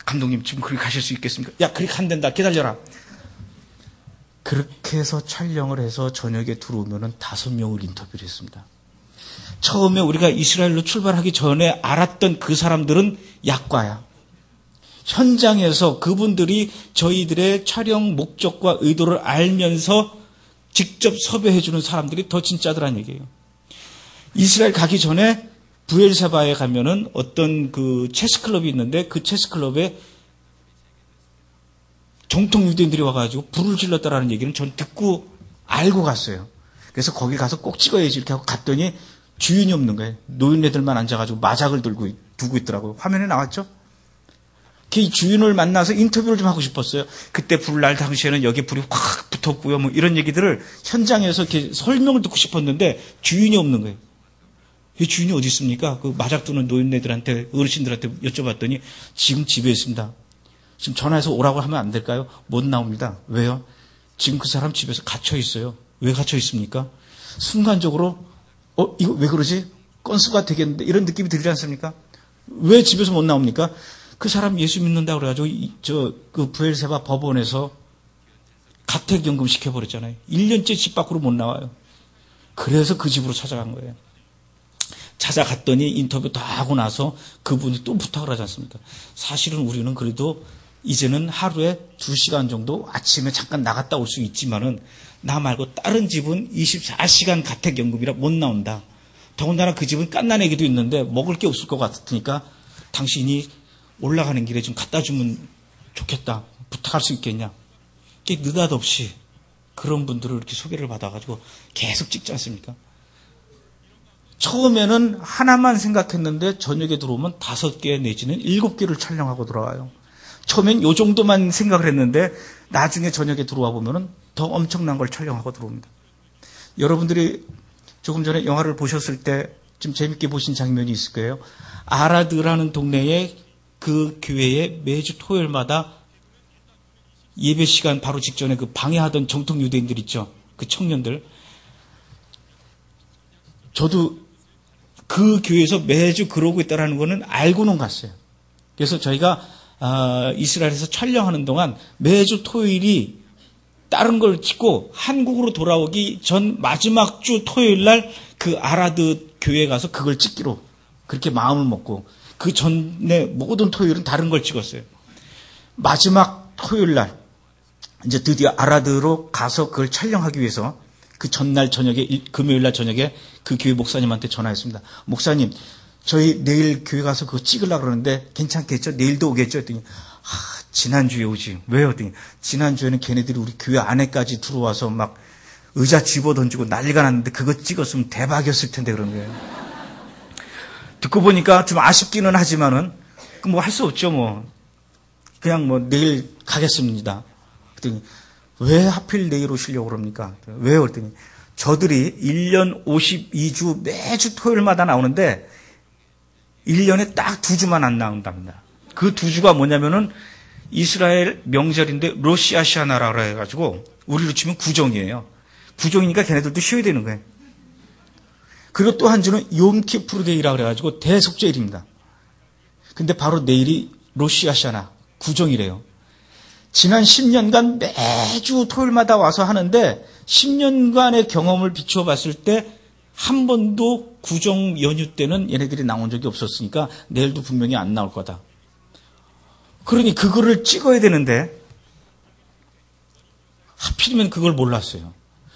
Speaker 1: 감독님 지금 그리 가실 수 있겠습니까? 야, 그리 간댄다. 기다려라. 그렇게 해서 촬영을 해서 저녁에 들어오면은 5명을 인터뷰를 했습니다. 처음에 우리가 이스라엘로 출발하기 전에 알았던 그 사람들은 약과야. 현장에서 그분들이 저희들의 촬영 목적과 의도를 알면서 직접 섭외해주는 사람들이 더 진짜더란 얘기예요. 이스라엘 가기 전에 부엘세바에 가면은 어떤 그 체스클럽이 있는데 그 체스클럽에 정통 유대인들이 와가지고 불을 질렀다라는 얘기는 전 듣고 알고 갔어요. 그래서 거기 가서 꼭 찍어야지 이렇게 하고 갔더니 주인이 없는 거예요. 노인네들만 앉아가지고 마작을 두고 있더라고요. 화면에 나왔죠? 그 주인을 만나서 인터뷰를 좀 하고 싶었어요. 그때 불날 당시에는 여기 불이 확 붙었고요. 뭐 이런 얘기들을 현장에서 이렇게 설명을 듣고 싶었는데 주인이 없는 거예요. 이 주인이 어디 있습니까? 그 마작 두는 노인네들한테, 어르신들한테 여쭤봤더니 지금 집에 있습니다. 지금 전화해서 오라고 하면 안 될까요? 못 나옵니다. 왜요? 지금 그 사람 집에서 갇혀 있어요. 왜 갇혀 있습니까? 순간적으로 이거 왜 그러지? 건수가 되겠는데 이런 느낌이 들지 않습니까? 왜 집에서 못 나옵니까? 그 사람 예수 믿는다고 그래가지고 그 부엘세바 법원에서 가택연금 시켜버렸잖아요. 1년째 집 밖으로 못 나와요. 그래서 그 집으로 찾아간 거예요. 찾아갔더니 인터뷰 다 하고 나서 그분이 또 부탁을 하지 않습니까? 사실은 우리는 그래도 이제는 하루에 2시간 정도 아침에 잠깐 나갔다 올 수 있지만은 나 말고 다른 집은 24시간 가택연금이라 못 나온다. 더군다나 그 집은 갓난아기도 있는데 먹을 게 없을 것 같으니까 당신이 올라가는 길에 좀 갖다 주면 좋겠다. 부탁할 수 있겠냐. 느닷없이 그런 분들을 이렇게 소개를 받아가지고 계속 찍지 않습니까? 처음에는 하나만 생각했는데 저녁에 들어오면 5개 내지는 7개를 촬영하고 들어와요. 처음엔 요 정도만 생각을 했는데 나중에 저녁에 들어와 보면은 더 엄청난 걸 촬영하고 들어옵니다. 여러분들이 조금 전에 영화를 보셨을 때 좀 재밌게 보신 장면이 있을 거예요. 아라드라는 동네에 그 교회에 매주 토요일마다 예배 시간 바로 직전에 그 방해하던 정통 유대인들 있죠. 그 청년들. 저도 그 교회에서 매주 그러고 있다는 거는 알고는 갔어요. 그래서 저희가 이스라엘에서 촬영하는 동안 매주 토요일이 다른 걸 찍고 한국으로 돌아오기 전 마지막 주 토요일 날 그 아라드 교회에 가서 그걸 찍기로 그렇게 마음을 먹고 그 전에 모든 토요일은 다른 걸 찍었어요. 마지막 토요일 날 이제 드디어 아라드로 가서 그걸 촬영하기 위해서 그 전날 저녁에 금요일 날 저녁에 그 교회 목사님한테 전화했습니다. 목사님, 저희 내일 교회 가서 그거 찍으려고 그러는데 괜찮겠죠? 내일도 오겠죠? 했더니 지난주에 오지. 왜요? 했더니 지난주에는 걔네들이 우리 교회 안에까지 들어와서 막 의자 집어던지고 난리가 났는데 그거 찍었으면 대박이었을 텐데 그런 거예요. 듣고 보니까 좀 아쉽기는 하지만은 뭐 할 수 없죠. 뭐 그냥 뭐 내일 가겠습니다. 그랬더니 왜 하필 내일 오시려고 그럽니까? 왜요? 그랬더니 저들이 1년 52주 매주 토요일마다 나오는데 1년에 딱 2주만 안 나온답니다. 그 2주가 뭐냐면은 이스라엘 명절인데 로시아시아나라고 해가지고 우리로 치면 구정이에요. 구정이니까 걔네들도 쉬어야 되는 거예요. 그리고 또 한 주는 욤키푸르데이라고 그래가지고 대속죄일입니다. 근데 바로 내일이 로시아시아나 구정이래요. 지난 10년간 매주 토요일마다 와서 하는데 10년간의 경험을 비추어 봤을 때 한 번도 구정 연휴 때는 얘네들이 나온 적이 없었으니까 내일도 분명히 안 나올 거다. 그러니 그거를 찍어야 되는데 하필이면 그걸 몰랐어요.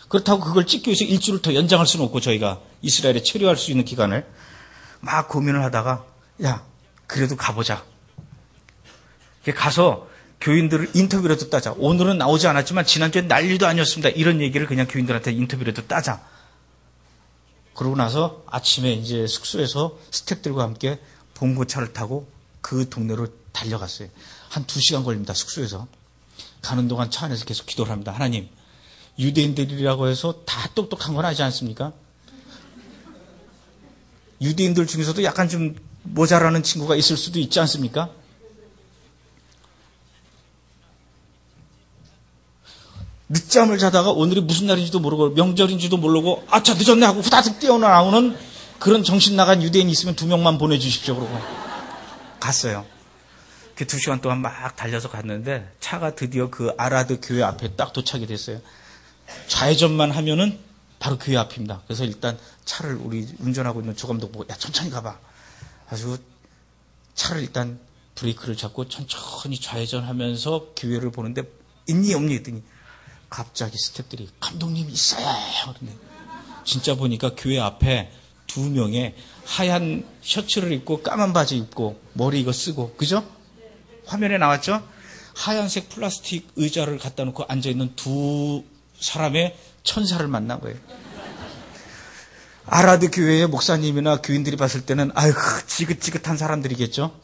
Speaker 1: 그렇다고 그걸 찍기 위해서 일주를 더 연장할 수는 없고 저희가 이스라엘에 체류할 수 있는 기간을 막 고민을 하다가 야 그래도 가보자. 가서 교인들을 인터뷰라도 따자. 오늘은 나오지 않았지만 지난주에 난리도 아니었습니다. 이런 얘기를 그냥 교인들한테 인터뷰라도 따자. 그러고 나서 아침에 이제 숙소에서 스태프들과 함께 봉고차를 타고 그 동네로 달려갔어요. 한 2시간 걸립니다. 숙소에서. 가는 동안 차 안에서 계속 기도를 합니다. 하나님, 유대인들이라고 해서 다 똑똑한 건 아니지 않습니까? 유대인들 중에서도 약간 좀 모자라는 친구가 있을 수도 있지 않습니까? 늦잠을 자다가 오늘이 무슨 날인지도 모르고 명절인지도 모르고 아차 늦었네 하고 후다닥 뛰어나오는 그런 정신 나간 유대인이 있으면 2명만 보내주십시오. 그러고 갔어요. 그 2시간 동안 막 달려서 갔는데 차가 드디어 그 아라드 교회 앞에 딱 도착이 됐어요. 좌회전만 하면은 바로 교회 앞입니다. 그래서 일단 차를 우리 운전하고 있는 조감독 보고 야 천천히 가봐. 아주 차를 일단 브레이크를 잡고 천천히 좌회전하면서 교회를 보는데 있니 없니 했더니 갑자기 스태프들이 감독님 있어요. 그런데 진짜 보니까 교회 앞에 2명의 하얀 셔츠를 입고 까만 바지 입고 머리 이거 쓰고 그죠? 화면에 나왔죠? 하얀색 플라스틱 의자를 갖다 놓고 앉아있는 2 사람의 천사를 만난 거예요. 아라드 교회의 목사님이나 교인들이 봤을 때는 아유 지긋지긋한 사람들이겠죠?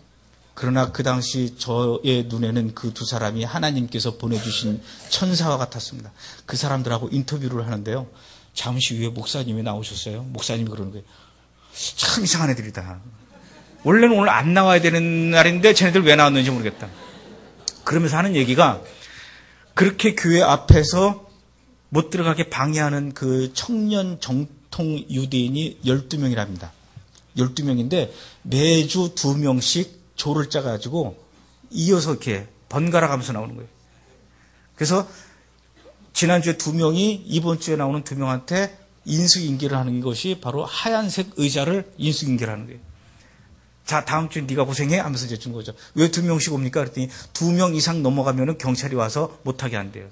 Speaker 1: 그러나 그 당시 저의 눈에는 그 2 사람이 하나님께서 보내주신 천사와 같았습니다. 그 사람들하고 인터뷰를 하는데요. 잠시 후에 목사님이 나오셨어요. 목사님이 그러는 거예요. 참 이상한 애들이다. 원래는 오늘 안 나와야 되는 날인데 쟤네들 왜 나왔는지 모르겠다. 그러면서 하는 얘기가 그렇게 교회 앞에서 못 들어가게 방해하는 그 청년 정통 유대인이 12명이랍니다. 12명인데 매주 2명씩 조를 짜가지고 이어서 이렇게 번갈아 가면서 나오는 거예요. 그래서 지난주에 2명이 이번 주에 나오는 2명한테 인수인계를 하는 것이 바로 하얀색 의자를 인수인계를 하는 거예요. 자, 다음 주에 네가 고생해 하면서 이제 준 거죠. 왜 2명씩 옵니까? 그랬더니 2명 이상 넘어가면은 경찰이 와서 못하게 한대요.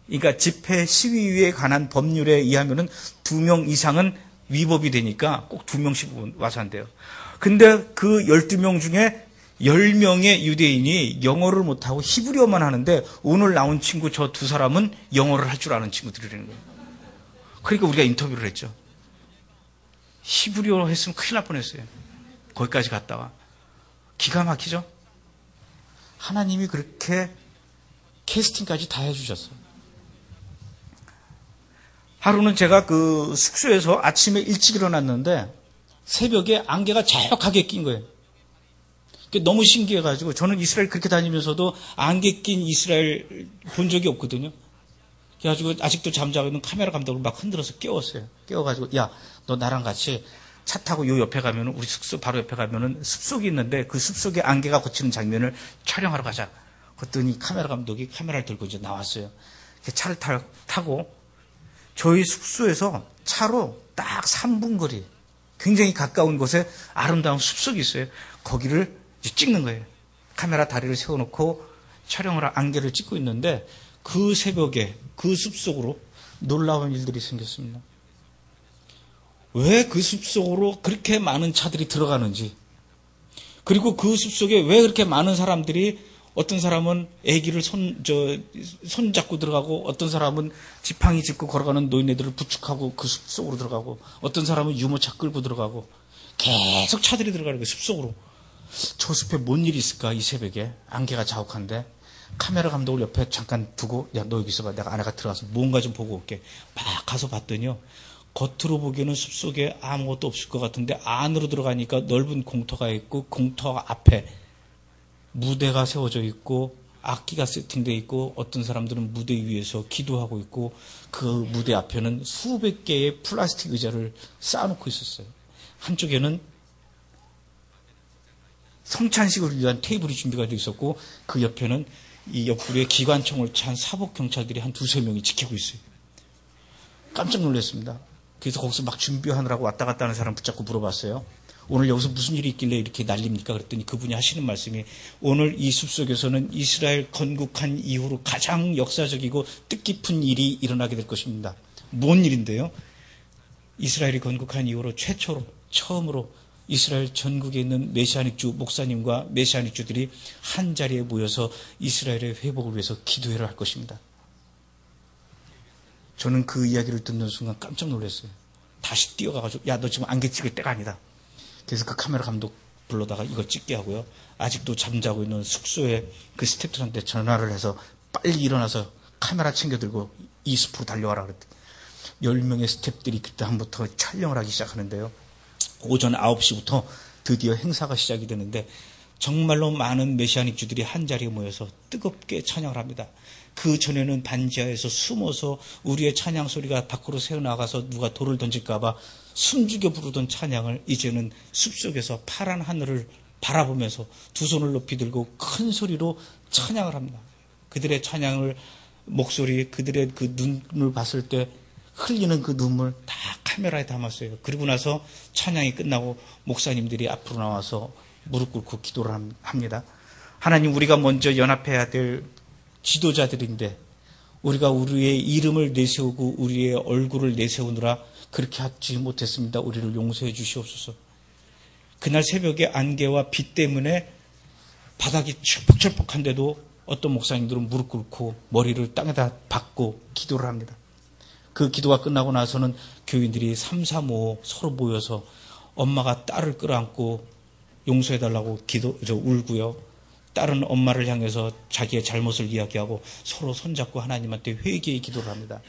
Speaker 1: 그러니까 집회 시위에 관한 법률에 의하면은 2명 이상은 위법이 되니까 꼭 2명씩 와서 한대요. 근데 그 12명 중에 10명의 유대인이 영어를 못하고 히브리어만 하는데 오늘 나온 친구 저 두 사람은 영어를 할 줄 아는 친구들이라는 거예요. 그러니까 우리가 인터뷰를 했죠. 히브리어로 했으면 큰일 날 뻔했어요. 거기까지 갔다가. 기가 막히죠? 하나님이 그렇게 캐스팅까지 다 해주셨어요. 하루는 제가 그 숙소에서 아침에 일찍 일어났는데 새벽에 안개가 자욱하게 낀 거예요. 너무 신기해가지고 저는 이스라엘 그렇게 다니면서도 안개 낀 이스라엘 본 적이 없거든요. 그래가지고 아직도 잠자고 있는 카메라 감독을 막 흔들어서 깨웠어요. 깨워가지고 야, 너 나랑 같이 차 타고 요 옆에 가면은 우리 숙소 바로 옆에 가면은 숲속이 있는데 그 숲속에 안개가 거치는 장면을 촬영하러 가자. 그랬더니 카메라 감독이 카메라를 들고 이제 나왔어요. 차를 타고 저희 숙소에서 차로 딱 3분 거리, 굉장히 가까운 곳에 아름다운 숲속이 있어요. 거기를 이제 찍는 거예요. 카메라 다리를 세워놓고 촬영을 안개를 찍고 있는데 그 새벽에 그 숲속으로 놀라운 일들이 생겼습니다. 왜 그 숲속으로 그렇게 많은 차들이 들어가는지, 그리고 그 숲속에 왜 그렇게 많은 사람들이, 어떤 사람은 아기를 손잡고 들어가고, 어떤 사람은 지팡이 짚고 걸어가는 노인네들을 부축하고 그 숲속으로 들어가고, 어떤 사람은 유모차 끌고 들어가고, 계속 차들이 들어가는 거예요, 숲속으로. 저 숲에 뭔 일이 있을까, 이 새벽에. 안개가 자욱한데. 카메라 감독을 옆에 잠깐 두고, 야, 너 여기 있어봐. 내가 안에 들어가서 뭔가 좀 보고 올게. 막 가서 봤더니요, 겉으로 보기에는 숲속에 아무것도 없을 것 같은데 안으로 들어가니까 넓은 공터가 있고, 공터 앞에 무대가 세워져 있고 악기가 세팅되어 있고, 어떤 사람들은 무대 위에서 기도하고 있고, 그 무대 앞에는 수백 개의 플라스틱 의자를 쌓아놓고 있었어요. 한쪽에는 성찬식을 위한 테이블이 준비가 되어 있었고, 그 옆에는 이 옆구리에 기관총을 찬 사법경찰들이 한 2-3명이 지키고 있어요. 깜짝 놀랐습니다. 그래서 거기서 막 준비하느라고 왔다 갔다 하는 사람 붙잡고 물어봤어요. 오늘 여기서 무슨 일이 있길래 이렇게 난립니까? 그랬더니 그분이 하시는 말씀이, 오늘 이 숲속에서는 이스라엘 건국한 이후로 가장 역사적이고 뜻깊은 일이 일어나게 될 것입니다. 뭔 일인데요? 이스라엘이 건국한 이후로 최초로, 처음으로 이스라엘 전국에 있는 메시아닉주 목사님과 메시아닉주들이 한 자리에 모여서 이스라엘의 회복을 위해서 기도회를 할 것입니다. 저는 그 이야기를 듣는 순간 깜짝 놀랐어요. 다시 뛰어가가지고, 야, 너 지금 안개 찍을 때가 아니다. 그래서 그 카메라 감독 불러다가 이거 찍게 하고요. 아직도 잠자고 있는 숙소에 그 스태프들한테 전화를 해서 빨리 일어나서 카메라 챙겨들고 이 숲으로 달려와라 그랬더니 10명의 스태프들이 그때부터 촬영을 하기 시작하는데요. 오전 9시부터 드디어 행사가 시작이 되는데 정말로 많은 메시아닉주들이 한 자리에 모여서 뜨겁게 찬양을 합니다. 그 전에는 반지하에서 숨어서 우리의 찬양 소리가 밖으로 새어나가서 누가 돌을 던질까봐 숨죽여 부르던 찬양을 이제는 숲속에서 파란 하늘을 바라보면서 두 손을 높이 들고 큰 소리로 찬양을 합니다. 그들의 찬양을, 목소리, 그들의 그 눈을 봤을 때 흘리는 그 눈물 다 카메라에 담았어요. 그리고 나서 찬양이 끝나고 목사님들이 앞으로 나와서 무릎 꿇고 기도를 합니다. 하나님, 우리가 먼저 연합해야 될 지도자들인데 우리가 우리의 이름을 내세우고 우리의 얼굴을 내세우느라 그렇게 하지 못했습니다. 우리를 용서해 주시옵소서. 그날 새벽에 안개와 비 때문에 바닥이 철퍽철퍽한데도 어떤 목사님들은 무릎 꿇고 머리를 땅에다 박고 기도를 합니다. 그 기도가 끝나고 나서는 교인들이 3, 4, 5 서로 모여서 엄마가 딸을 끌어안고 용서해달라고 울고요. 딸은 엄마를 향해서 자기의 잘못을 이야기하고 서로 손잡고 하나님한테 회개의 기도를 합니다.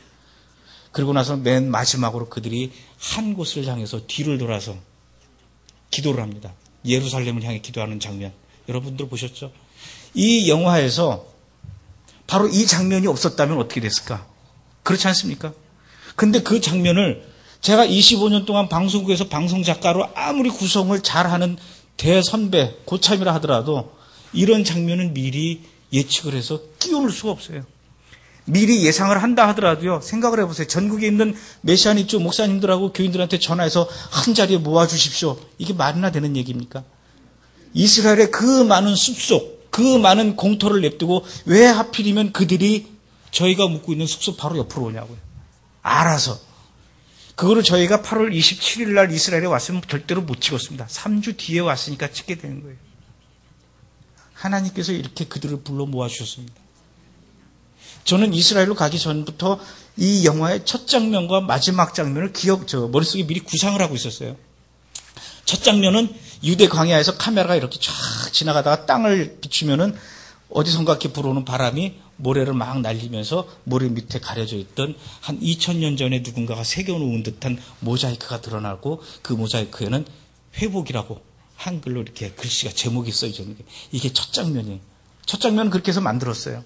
Speaker 1: 그리고 나서 맨 마지막으로 그들이 한 곳을 향해서 뒤를 돌아서 기도를 합니다. 예루살렘을 향해 기도하는 장면. 여러분들 보셨죠? 이 영화에서 바로 이 장면이 없었다면 어떻게 됐을까? 그렇지 않습니까? 근데 그 장면을 제가 25년 동안 방송국에서 방송작가로 아무리 구성을 잘하는 대선배, 고참이라 하더라도 이런 장면은 미리 예측을 해서 끼워놓을 수가 없어요. 미리 예상을 한다 하더라도요, 생각을 해보세요. 전국에 있는 메시아닉주 목사님들하고 교인들한테 전화해서 한 자리에 모아주십시오. 이게 말이나 되는 얘기입니까? 이스라엘의 그 많은 숲속, 그 많은 공터를 냅두고 왜 하필이면 그들이 저희가 묵고 있는 숙소 바로 옆으로 오냐고요. 알아서. 그거를 저희가 8월 27일 날 이스라엘에 왔으면 절대로 못 찍었습니다. 3주 뒤에 왔으니까 찍게 되는 거예요. 하나님께서 이렇게 그들을 불러 모아주셨습니다. 저는 이스라엘로 가기 전부터 이 영화의 첫 장면과 마지막 장면을 머릿속에 미리 구상을 하고 있었어요. 첫 장면은 유대 광야에서 카메라가 이렇게 쫙 지나가다가 땅을 비추면은 어디선가 이렇게 불어오는 바람이 모래를 막 날리면서 모래 밑에 가려져 있던 한 2000년 전에 누군가가 새겨놓은 듯한 모자이크가 드러나고 그 모자이크에는 회복이라고 한글로 이렇게 글씨가 제목이 써져 있는 게 이게 첫 장면이에요. 첫 장면은 그렇게 해서 만들었어요.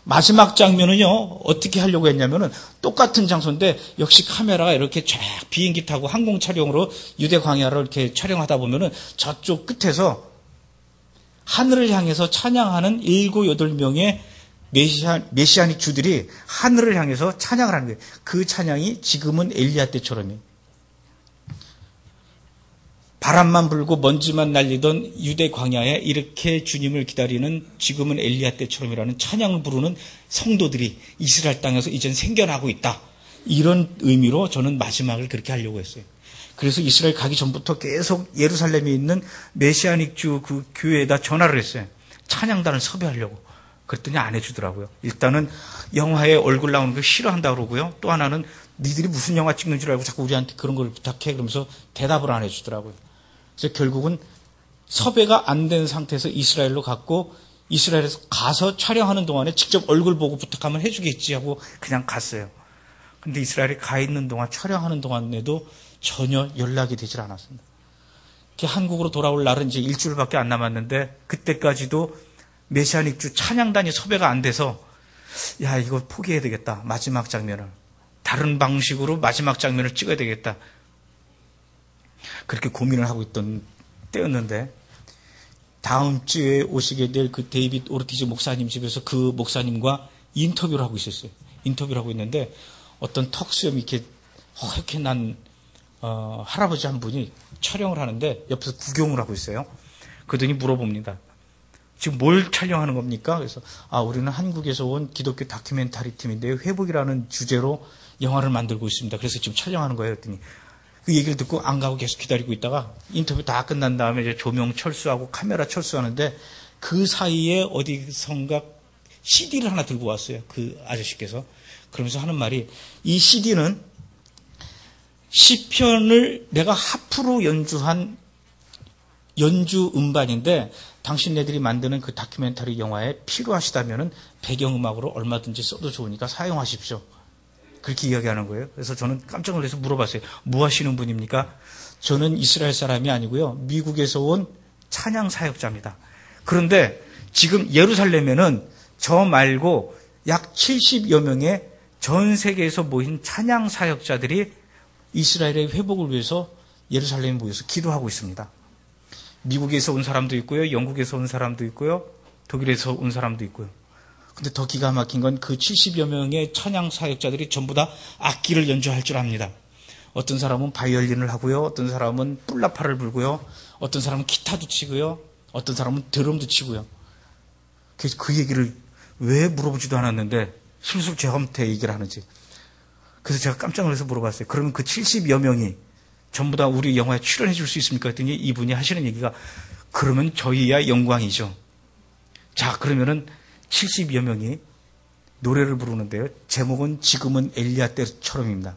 Speaker 1: 마지막 장면은요, 어떻게 하려고 했냐면은 똑같은 장소인데 역시 카메라가 이렇게 쫙 비행기 타고 항공 촬영으로 유대 광야를 이렇게 촬영하다 보면은 저쪽 끝에서 하늘을 향해서 찬양하는 7, 8명의 메시아닉 주들이 하늘을 향해서 찬양을 하는 거예요. 그 찬양이 지금은 엘리야 때처럼이에요. 바람만 불고 먼지만 날리던 유대 광야에 이렇게 주님을 기다리는 지금은 엘리야 때처럼이라는 찬양을 부르는 성도들이 이스라엘 땅에서 이젠 생겨나고 있다. 이런 의미로 저는 마지막을 그렇게 하려고 했어요. 그래서 이스라엘 가기 전부터 계속 예루살렘에 있는 메시아닉주 그 교회에다 전화를 했어요. 찬양단을 섭외하려고. 그랬더니 안 해주더라고요. 일단은 영화에 얼굴 나오는 걸 싫어한다고 그러고요. 또 하나는 니들이 무슨 영화 찍는 줄 알고 자꾸 우리한테 그런 걸 부탁해. 그러면서 대답을 안 해주더라고요. 그래서 결국은 섭외가 안 된 상태에서 이스라엘로 갔고 이스라엘에서 가서 촬영하는 동안에 직접 얼굴 보고 부탁하면 해주겠지 하고 그냥 갔어요. 근데 이스라엘에 가 있는 동안 촬영하는 동안에도 전혀 연락이 되질 않았습니다. 한국으로 돌아올 날은 이제 일주일밖에 안 남았는데 그때까지도 메시아닉주 찬양단이 섭외가 안 돼서 야 이거 포기해야 되겠다. 마지막 장면을. 다른 방식으로 마지막 장면을 찍어야 되겠다. 그렇게 고민을 하고 있던 때였는데 다음 주에 오시게 될 그 데이빗 오르티즈 목사님 집에서 그 목사님과 인터뷰를 하고 있었어요. 인터뷰를 하고 있는데 어떤 턱수염이 이렇게 허옇게 난 할아버지 한 분이 촬영을 하는데 옆에서 구경을 하고 있어요. 그러더니 물어봅니다. 지금 뭘 촬영하는 겁니까? 그래서 우리는 한국에서 온 기독교 다큐멘터리 팀인데요. 회복이라는 주제로 영화를 만들고 있습니다. 그래서 지금 촬영하는 거예요. 그랬더니 그 얘기를 듣고 안 가고 계속 기다리고 있다가 인터뷰 다 끝난 다음에 이제 조명 철수하고 카메라 철수하는데 그 사이에 어디선가 CD를 하나 들고 왔어요. 그 아저씨께서. 그러면서 하는 말이 이 CD는 시편을 내가 하프로 연주한 연주 음반인데 당신네들이 만드는 그 다큐멘터리 영화에 필요하시다면은 배경음악으로 얼마든지 써도 좋으니까 사용하십시오. 그렇게 이야기하는 거예요. 그래서 저는 깜짝 놀라서 물어봤어요. 뭐 하시는 분입니까? 저는 이스라엘 사람이 아니고요. 미국에서 온 찬양 사역자입니다. 그런데 지금 예루살렘에는 저 말고 약 70여 명의 전 세계에서 모인 찬양 사역자들이 이스라엘의 회복을 위해서 예루살렘에 모여서 기도하고 있습니다. 미국에서 온 사람도 있고요. 영국에서 온 사람도 있고요. 독일에서 온 사람도 있고요. 근데 더 기가 막힌 건 그 70여 명의 찬양 사역자들이 전부 다 악기를 연주할 줄 압니다. 어떤 사람은 바이올린을 하고요. 어떤 사람은 뿔라파를 불고요. 어떤 사람은 기타도 치고요. 어떤 사람은 드럼도 치고요. 그래서 그 얘기를 왜 물어보지도 않았는데 술술 저한테 얘기를 하는지. 그래서 제가 깜짝 놀라서 물어봤어요. 그러면 그 70여 명이 전부 다 우리 영화에 출연해 줄 수 있습니까? 했더니 이분이 하시는 얘기가 그러면 저희야 영광이죠. 자, 그러면은 70여 명이 노래를 부르는데요. 제목은 지금은 엘리야 때처럼입니다.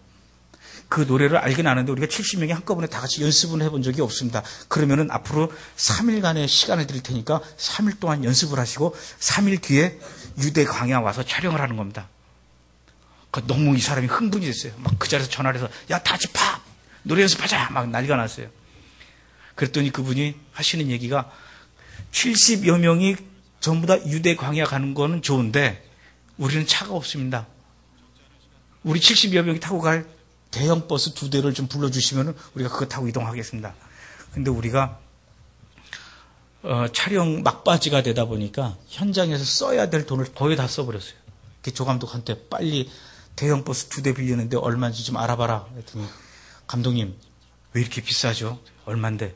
Speaker 1: 그 노래를 알긴 아는데 우리가 70명이 한꺼번에 다 같이 연습을 해본 적이 없습니다. 그러면은 앞으로 3일간의 시간을 드릴 테니까 3일 동안 연습을 하시고 3일 뒤에 유대 광야 와서 촬영을 하는 겁니다. 너무 이 사람이 흥분이 됐어요. 막 그 자리에서 전화를 해서 야, 다 같이 파! 노래 연습하자! 막 난리가 났어요. 그랬더니 그분이 하시는 얘기가 70여 명이 전부 다 유대 광야 가는 거는 좋은데 우리는 차가 없습니다. 우리 70여 명이 타고 갈 대형 버스 2대를 좀 불러주시면 우리가 그거 타고 이동하겠습니다. 근데 우리가 촬영 막바지가 되다 보니까 현장에서 써야 될 돈을 거의 다 써버렸어요. 조감독한테 빨리 대형 버스 2대 빌리는데 얼마인지 좀 알아봐라. 그랬더니 감독님 왜 이렇게 비싸죠? 얼만데?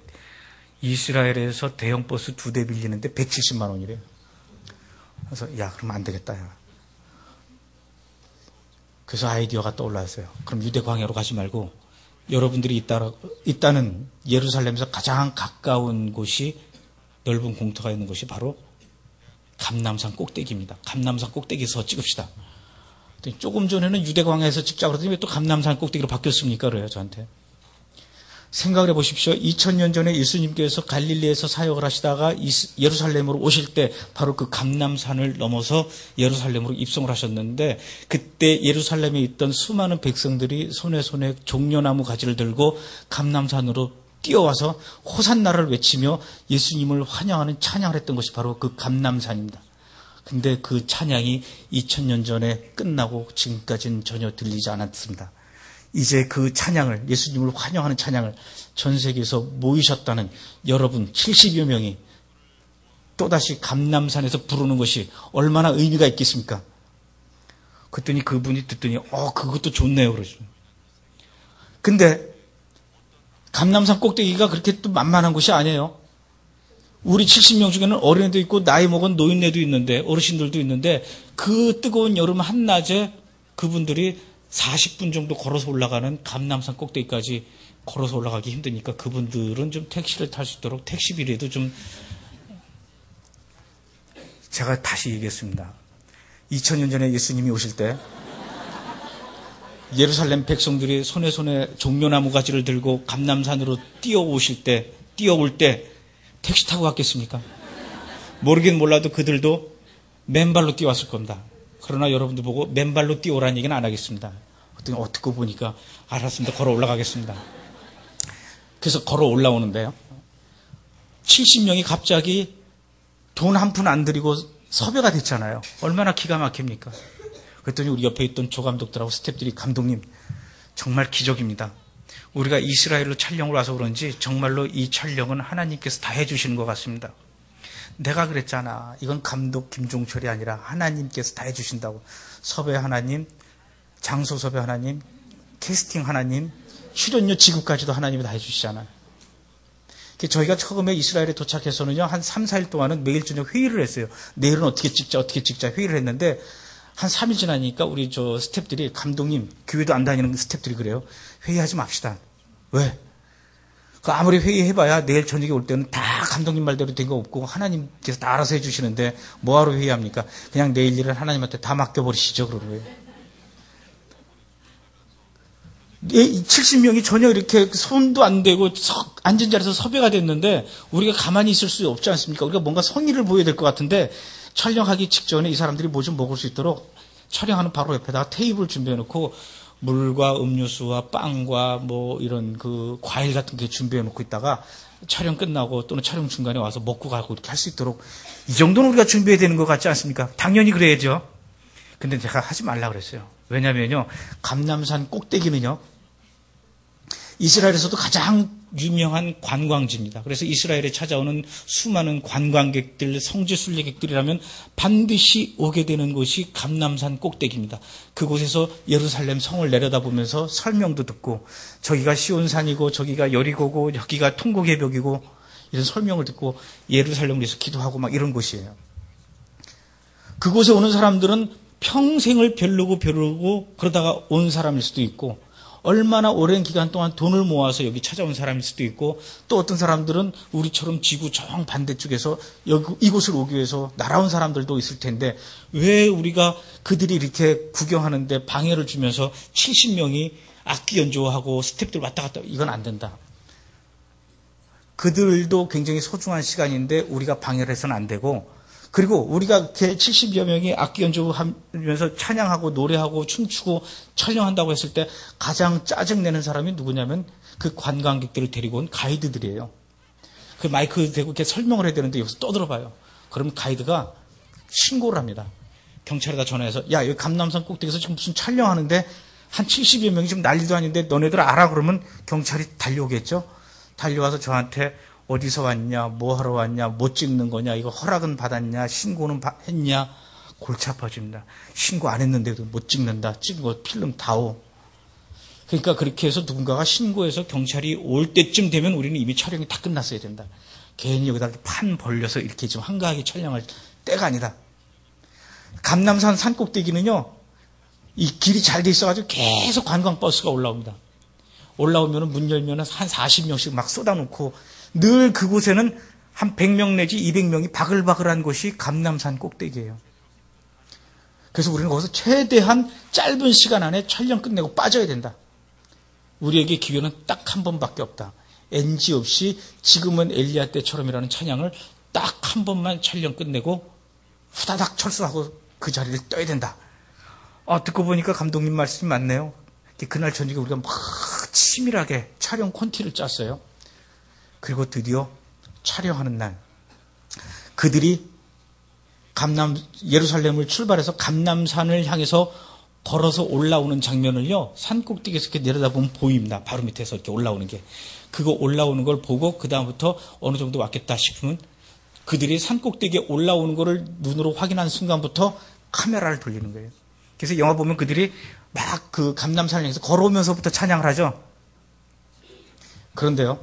Speaker 1: 이스라엘에서 대형 버스 2대 빌리는데 170만 원이래요. 그래서 야 그럼 안 되겠다. 야. 그래서 아이디어가 떠올랐어요. 그럼 유대 광야로 가지 말고 여러분들이 있다는 예루살렘에서 가장 가까운 곳이 넓은 공터가 있는 곳이 바로 감람산 꼭대기입니다. 감람산 꼭대기에서 찍읍시다. 조금 전에는 유대 광야에서 찍자 그러더니 왜 또 감람산 꼭대기로 바뀌었습니까? 그래요 저한테. 생각을 해보십시오. 2000년 전에 예수님께서 갈릴리에서 사역을 하시다가 예루살렘으로 오실 때 바로 그 감람산을 넘어서 예루살렘으로 입성을 하셨는데 그때 예루살렘에 있던 수많은 백성들이 손에 종려나무 가지를 들고 감람산으로 뛰어와서 호산나를 외치며 예수님을 환영하는 찬양을 했던 것이 바로 그 감람산입니다. 근데 그 찬양이 2000년 전에 끝나고 지금까지는 전혀 들리지 않았습니다. 이제 그 찬양을, 예수님을 환영하는 찬양을 전 세계에서 모이셨다는 여러분 70여 명이 또다시 감람산에서 부르는 것이 얼마나 의미가 있겠습니까? 그랬더니 그분이 듣더니 그것도 좋네요 그러죠. 근데 감람산 꼭대기가 그렇게 또 만만한 곳이 아니에요. 우리 70명 중에는 어린애도 있고 나이 먹은 노인네도 있는데 어르신들도 있는데 그 뜨거운 여름 한낮에 그분들이 40분 정도 걸어서 올라가는 감람산 꼭대기까지 걸어서 올라가기 힘드니까 그분들은 좀 택시를 탈 수 있도록 택시비라도 좀 제가 다시 얘기했습니다. 2000년 전에 예수님이 오실 때 예루살렘 백성들이 손에 종려나무 가지를 들고 감람산으로 뛰어올 때 택시 타고 갔겠습니까? 모르긴 몰라도 그들도 맨발로 뛰어왔을 겁니다. 그러나 여러분들 보고 맨발로 뛰어오라는 얘기는 안 하겠습니다. 듣고 보니까 알았습니다. 걸어 올라가겠습니다. 그래서 걸어 올라오는데요. 70명이 갑자기 돈 한 푼 안 들이고 섭외가 됐잖아요. 얼마나 기가 막힙니까? 그랬더니 우리 옆에 있던 조감독들하고 스태프들이 감독님 정말 기적입니다. 우리가 이스라엘로 촬영을 와서 그런지 정말로 이 촬영은 하나님께서 다 해주시는 것 같습니다. 내가 그랬잖아. 이건 감독 김종철이 아니라 하나님께서 다 해주신다고. 섭외 하나님, 장소 섭외 하나님, 캐스팅 하나님, 출연료 지급까지도 하나님이 다 해주시잖아요. 저희가 처음에 이스라엘에 도착해서는요, 한 3, 4일 동안은 매일 저녁 회의를 했어요. 내일은 어떻게 찍자 회의를 했는데, 한 3일 지나니까 우리 스태프들이 감독님, 교회도 안 다니는 스태프들이 그래요. 회의하지 맙시다. 왜? 아무리 회의해봐야 내일 저녁에 올 때는 다 감독님 말대로 된 거 없고 하나님께서 다 알아서 해주시는데 뭐하러 회의합니까? 그냥 내일 일을 하나님한테 다 맡겨버리시죠. 그러는 거예요. 70명이 전혀 이렇게 손도 안 대고 앉은 자리에서 섭외가 됐는데 우리가 가만히 있을 수 없지 않습니까? 우리가 뭔가 성의를 보여야 될 것 같은데 촬영하기 직전에 이 사람들이 뭐 좀 먹을 수 있도록 촬영하는 바로 옆에다가 테이블 준비해놓고 물과 음료수와 빵과 뭐 이런 그 과일 같은 게 준비해놓고 있다가 촬영 끝나고 또는 촬영 중간에 와서 먹고 가고 이렇게 할 수 있도록 이 정도는 우리가 준비해야 되는 것 같지 않습니까? 당연히 그래야죠. 근데 제가 하지 말라 그랬어요. 왜냐면요, 감람산 꼭대기는요, 이스라엘에서도 가장 유명한 관광지입니다. 그래서 이스라엘에 찾아오는 수많은 관광객들, 성지 순례객들이라면 반드시 오게 되는 곳이 감람산 꼭대기입니다. 그곳에서 예루살렘 성을 내려다보면서 설명도 듣고 저기가 시온산이고 저기가 여리고고 여기가 통곡의 벽이고 이런 설명을 듣고 예루살렘을 위해서 기도하고 막 이런 곳이에요. 그곳에 오는 사람들은 평생을 벼르고 그러다가 온 사람일 수도 있고 얼마나 오랜 기간 동안 돈을 모아서 여기 찾아온 사람일 수도 있고 또 어떤 사람들은 우리처럼 지구 정 반대쪽에서 이곳을 오기 위해서 날아온 사람들도 있을 텐데 왜 우리가 그들이 이렇게 구경하는데 방해를 주면서 70명이 악기 연주하고 스태프들 왔다 갔다 이건 안 된다. 그들도 굉장히 소중한 시간인데 우리가 방해를 해서는 안 되고 그리고 우리가 이렇게 70여 명이 악기 연주하면서 찬양하고 노래하고 춤추고 촬영한다고 했을 때 가장 짜증내는 사람이 누구냐면 그 관광객들을 데리고 온 가이드들이에요. 그 마이크 대고 이렇게 설명을 해야 되는데 여기서 떠들어봐요. 그러면 가이드가 신고를 합니다. 경찰에다 전화해서 야, 여기 감람산 꼭대기에서 지금 무슨 촬영하는데 한 70여 명이 지금 난리도 아닌데 너네들 알아? 그러면 경찰이 달려오겠죠. 달려와서 저한테 어디서 왔냐, 뭐 하러 왔냐, 뭐 찍는 거냐, 이거 허락은 받았냐, 신고는 했냐, 골치 아파집니다. 신고 안 했는데도 못 찍는다. 찍은 거 필름 다오. 그러니까 그렇게 해서 누군가가 신고해서 경찰이 올 때쯤 되면 우리는 이미 촬영이 다 끝났어야 된다. 괜히 여기다 판 벌려서 이렇게 좀 한가하게 촬영할 때가 아니다. 감남산 산꼭대기는요, 이 길이 잘 돼 있어가지고 계속 관광버스가 올라옵니다. 올라오면 문 열면 한 40명씩 막 쏟아놓고 늘 그곳에는 한 100명 내지 200명이 바글바글한 곳이 감남산 꼭대기예요. 그래서 우리는 거기서 최대한 짧은 시간 안에 촬영 끝내고 빠져야 된다. 우리에게 기회는 딱 한 번밖에 없다. NG 없이 지금은 엘리야 때처럼이라는 찬양을 딱 한 번만 촬영 끝내고 후다닥 철수하고 그 자리를 떠야 된다. 듣고 보니까 감독님 말씀이 맞네요. 그날 저녁에 우리가 막 치밀하게 촬영 콘티를 짰어요. 그리고 드디어 촬영하는 날 그들이 예루살렘을 출발해서 감남산을 향해서 걸어서 올라오는 장면을요, 산꼭대기에서 이렇게 내려다보면 보입니다. 바로 밑에서 이렇게 올라오는 게. 그거 올라오는 걸 보고 그다음부터 어느 정도 왔겠다 싶으면 그들이 산꼭대기에 올라오는 거를 눈으로 확인한 순간부터 카메라를 돌리는 거예요. 그래서 영화 보면 그들이 막 그 감남산을 향해서 걸어오면서부터 찬양을 하죠. 그런데요,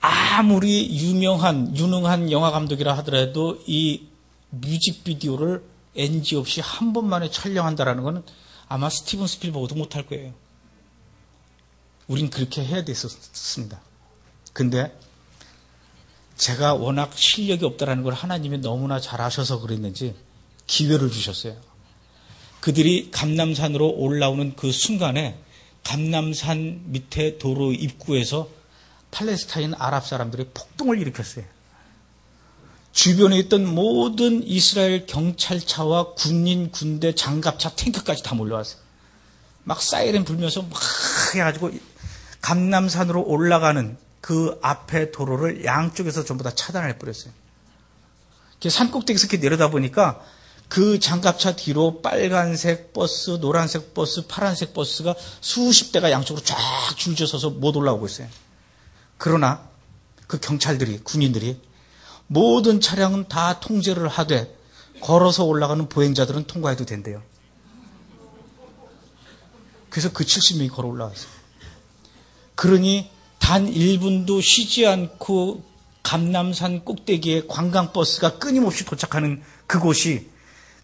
Speaker 1: 아무리 유능한 영화 감독이라 하더라도 이 뮤직비디오를 NG 없이 한 번만에 촬영한다라는 것은 아마 스티븐 스필버그도 못할 거예요. 우린 그렇게 해야 됐었습니다. 근데 제가 워낙 실력이 없다라는 걸 하나님이 너무나 잘 아셔서 그랬는지 기회를 주셨어요. 그들이 감남산으로 올라오는 그 순간에 감남산 밑에 도로 입구에서 팔레스타인 아랍 사람들이 폭동을 일으켰어요. 주변에 있던 모든 이스라엘 경찰차와 군인, 군대, 장갑차, 탱크까지 다 몰려왔어요. 막 사이렌 불면서 막 해가지고 감남산으로 올라가는 그 앞에 도로를 양쪽에서 전부 다 차단해 버렸어요. 산꼭대기에서 이렇게 내려다보니까 그 장갑차 뒤로 빨간색 버스, 노란색 버스, 파란색 버스가 수십 대가 양쪽으로 쫙 줄져 서서 못 올라오고 있어요. 그러나 그 경찰들이, 군인들이 모든 차량은 다 통제를 하되 걸어서 올라가는 보행자들은 통과해도 된대요. 그래서 그 70명이 걸어 올라왔어요. 그러니 단 1분도 쉬지 않고 감남산 꼭대기에 관광버스가 끊임없이 도착하는 그곳이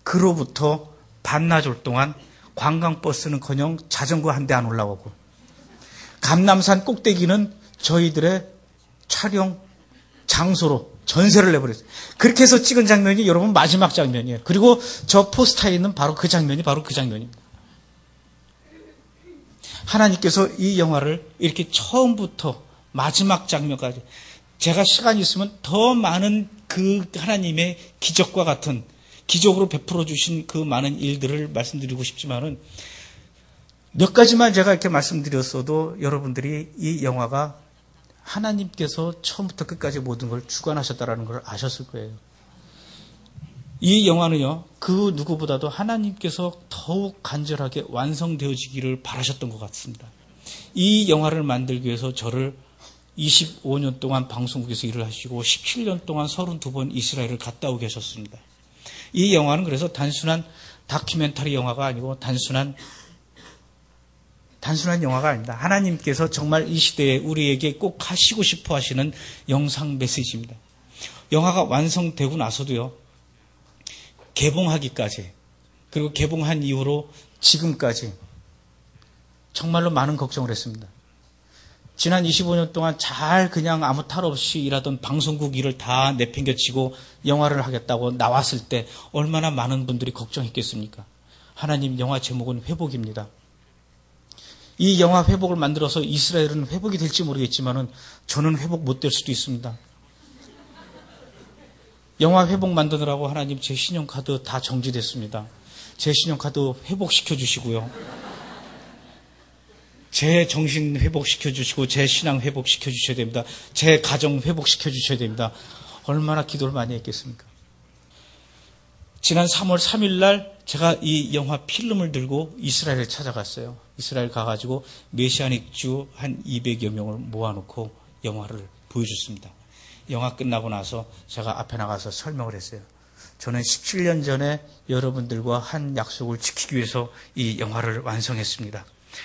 Speaker 1: 그로부터 반나절 동안 관광버스는커녕 자전거 한 대 안 올라오고 감남산 꼭대기는 저희들의 촬영 장소로 전세를 내버렸어요. 그렇게 해서 찍은 장면이 여러분 마지막 장면이에요. 그리고 저 포스터에 있는 바로 그 장면입니다. 하나님께서 이 영화를 이렇게 처음부터 마지막 장면까지 제가 시간이 있으면 더 많은 그 하나님의 기적과 같은 기적으로 베풀어 주신 그 많은 일들을 말씀드리고 싶지만은 몇 가지만 제가 이렇게 말씀드렸어도 여러분들이 이 영화가 하나님께서 처음부터 끝까지 모든 걸 주관하셨다라는 걸 아셨을 거예요. 이 영화는요, 그 누구보다도 하나님께서 더욱 간절하게 완성되어지기를 바라셨던 것 같습니다. 이 영화를 만들기 위해서 저를 25년 동안 방송국에서 일을 하시고 17년 동안 32번 이스라엘을 갔다 오고 계셨습니다. 이 영화는 그래서 단순한 다큐멘터리 영화가 아니고 단순한 영화가 아닙니다. 하나님께서 정말 이 시대에 우리에게 꼭 하시고 싶어 하시는 영상 메시지입니다. 영화가 완성되고 나서도요, 개봉하기까지, 그리고 개봉한 이후로 지금까지 정말로 많은 걱정을 했습니다. 지난 25년 동안 잘 그냥 아무 탈 없이 일하던 방송국 일을 다 내팽겨치고 영화를 하겠다고 나왔을 때 얼마나 많은 분들이 걱정했겠습니까? 하나님, 영화 제목은 회복입니다. 이 영화 회복을 만들어서 이스라엘은 회복이 될지 모르겠지만은 저는 회복 못 될 수도 있습니다. 영화 회복 만드느라고 하나님 제 신용카드 다 정지됐습니다. 제 신용카드 회복시켜 주시고요. 제 정신 회복시켜 주시고 제 신앙 회복시켜 주셔야 됩니다. 제 가정 회복시켜 주셔야 됩니다. 얼마나 기도를 많이 했겠습니까? 지난 3월 3일 날 제가 이 영화 필름을 들고 이스라엘을 찾아갔어요. 이스라엘 가가지고 메시아닉주 한 200여 명을 모아놓고 영화를 보여줬습니다. 영화 끝나고 나서 제가 앞에 나가서 설명을 했어요. 저는 17년 전에 여러분들과 한 약속을 지키기 위해서 이 영화를 완성했습니다.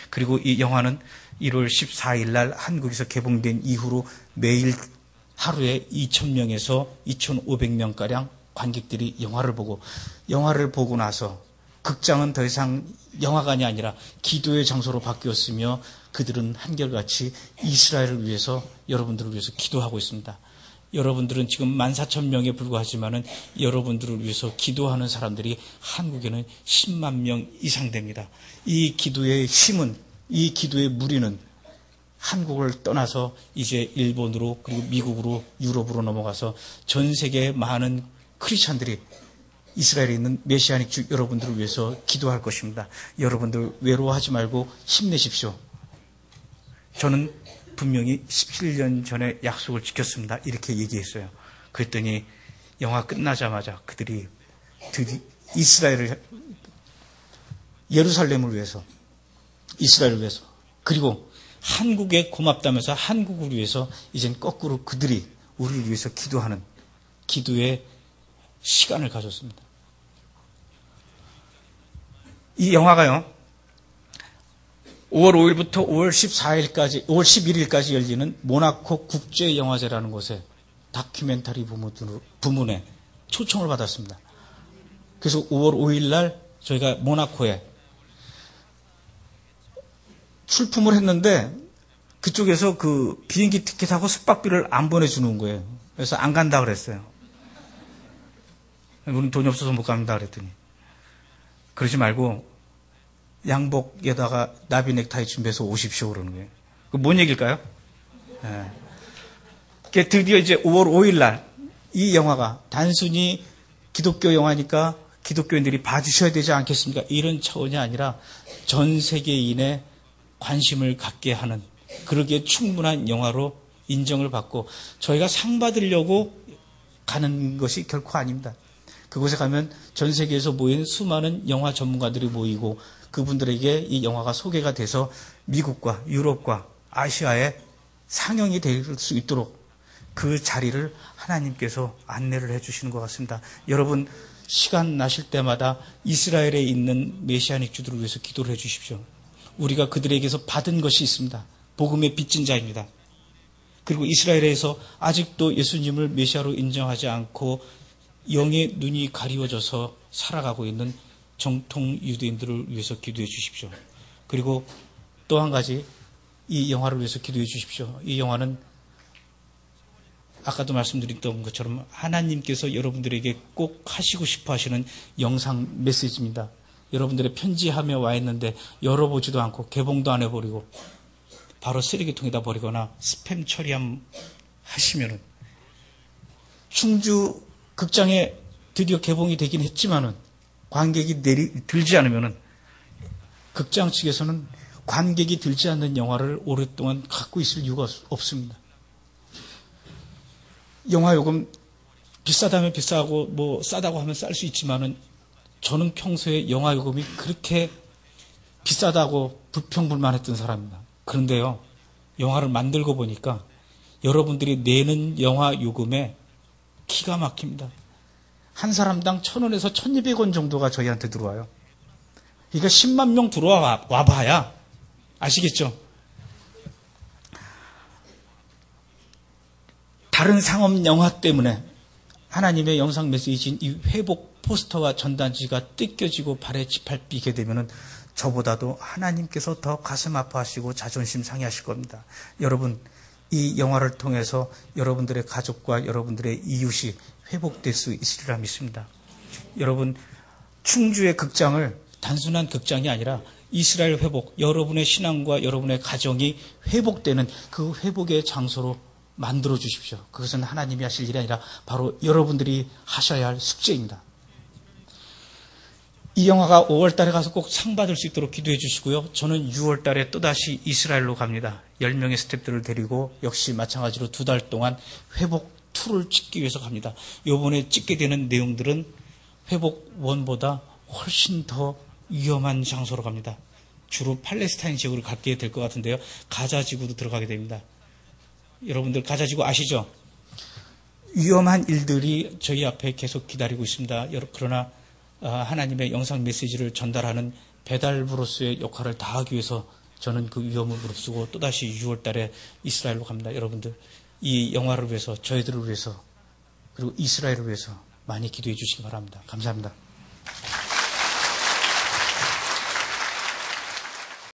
Speaker 1: 그리고 이 영화는 1월 14일 날 한국에서 개봉된 이후로 매일 하루에 2,000명에서 2,500명가량 관객들이 영화를 보고 나서 극장은 더 이상 영화관이 아니라 기도의 장소로 바뀌었으며 그들은 한결같이 이스라엘을 위해서, 여러분들을 위해서 기도하고 있습니다. 여러분들은 지금 14,000명에 불과하지만은 여러분들을 위해서 기도하는 사람들이 한국에는 10만 명 이상 됩니다. 이 기도의 힘은, 이 기도의 무리는 한국을 떠나서 이제 일본으로, 그리고 미국으로, 유럽으로 넘어가서 전 세계의 많은 크리스찬들이 이스라엘에 있는 메시아닉 주 여러분들을 위해서 기도할 것입니다. 여러분들 외로워하지 말고 힘내십시오. 저는 분명히 17년 전에 약속을 지켰습니다. 이렇게 얘기했어요. 그랬더니 영화 끝나자마자 그들이 예루살렘을 위해서, 이스라엘을 위해서, 그리고 한국에 고맙다면서 한국을 위해서 이젠 거꾸로 그들이 우리를 위해서 기도하는 기도의 시간을 가졌습니다. 이 영화가요, 5월 5일부터 5월 11일까지 열리는 모나코 국제영화제라는 곳에 다큐멘터리 부문에 초청을 받았습니다. 그래서 5월 5일 날 저희가 모나코에 출품을 했는데 그쪽에서 그 비행기 티켓하고 숙박비를 안 보내주는 거예요. 그래서 안 간다 그랬어요. 우리는 돈이 없어서 못 갑니다 그랬더니, 그러지 말고 양복에다가 나비 넥타이 준비해서 오십시오 그러는 거예요. 그 뭔 얘기일까요? 네. 드디어 이제 5월 5일 날 이 영화가 단순히 기독교 영화니까 기독교인들이 봐주셔야 되지 않겠습니까? 이런 차원이 아니라 전 세계인의 관심을 갖게 하는, 그러기에 충분한 영화로 인정을 받고, 저희가 상 받으려고 가는 것이 결코 아닙니다. 그곳에 가면 전 세계에서 모인 수많은 영화 전문가들이 모이고 그분들에게 이 영화가 소개가 돼서 미국과 유럽과 아시아에 상영이 될 수 있도록 그 자리를 하나님께서 안내를 해주시는 것 같습니다. 여러분, 시간 나실 때마다 이스라엘에 있는 메시아닉 주들을 위해서 기도를 해주십시오. 우리가 그들에게서 받은 것이 있습니다. 복음의 빚진 자입니다. 그리고 이스라엘에서 아직도 예수님을 메시아로 인정하지 않고 영의 눈이 가리워져서 살아가고 있는 정통 유대인들을 위해서 기도해 주십시오. 그리고 또 한 가지, 이 영화를 위해서 기도해 주십시오. 이 영화는 아까도 말씀드렸던 것처럼 하나님께서 여러분들에게 꼭 하시고 싶어 하시는 영상 메시지입니다. 여러분들의 편지함에 와 있는데 열어보지도 않고 개봉도 안 해버리고 바로 쓰레기통에다 버리거나 스팸 처리하시면은, 충주 극장에 드디어 개봉이 되긴 했지만은 관객이 들지 않으면은 극장 측에서는 관객이 들지 않는 영화를 오랫동안 갖고 있을 이유가 없습니다. 영화 요금 비싸다면 비싸고 뭐 싸다고 하면 쌀 수 있지만은 저는 평소에 영화 요금이 그렇게 비싸다고 불평불만했던 사람입니다. 그런데요, 영화를 만들고 보니까 여러분들이 내는 영화 요금에 기가 막힙니다. 한 사람당 1,000원에서 1,200원 정도가 저희한테 들어와요. 그러니까 10만 명 들어와 봐야 아시겠죠? 다른 상업 영화 때문에 하나님의 영상 메시지인 이 회복 포스터와 전단지가 뜯겨지고 발에 짓밟히게 되면은 저보다도 하나님께서 더 가슴 아파하시고 자존심 상해하실 겁니다. 여러분, 이 영화를 통해서 여러분들의 가족과 여러분들의 이웃이 회복될 수 있으리라 믿습니다. 여러분, 충주의 극장을 단순한 극장이 아니라 이스라엘 회복, 여러분의 신앙과 여러분의 가정이 회복되는 그 회복의 장소로 만들어 주십시오. 그것은 하나님이 하실 일이 아니라 바로 여러분들이 하셔야 할 숙제입니다. 이 영화가 5월 달에 가서 꼭 상 받을 수 있도록 기도해 주시고요. 저는 6월 달에 또다시 이스라엘로 갑니다. 10명의 스태프들을 데리고 역시 마찬가지로 2달 동안 회복 2를 찍기 위해서 갑니다. 이번에 찍게 되는 내용들은 회복 1보다 훨씬 더 위험한 장소로 갑니다. 주로 팔레스타인 지역으로 가게 될 것 같은데요. 가자 지구도 들어가게 됩니다. 여러분들 가자 지구 아시죠? 위험한 일들이 저희 앞에 계속 기다리고 있습니다. 그러나 하나님의 영상 메시지를 전달하는 배달부로서의 역할을 다하기 위해서 저는 그 위험을 무릅쓰고 또다시 6월 달에 이스라엘로 갑니다. 여러분들 이 영화를 위해서, 저희들을 위해서, 그리고 이스라엘을 위해서 많이 기도해 주시기 바랍니다. 감사합니다.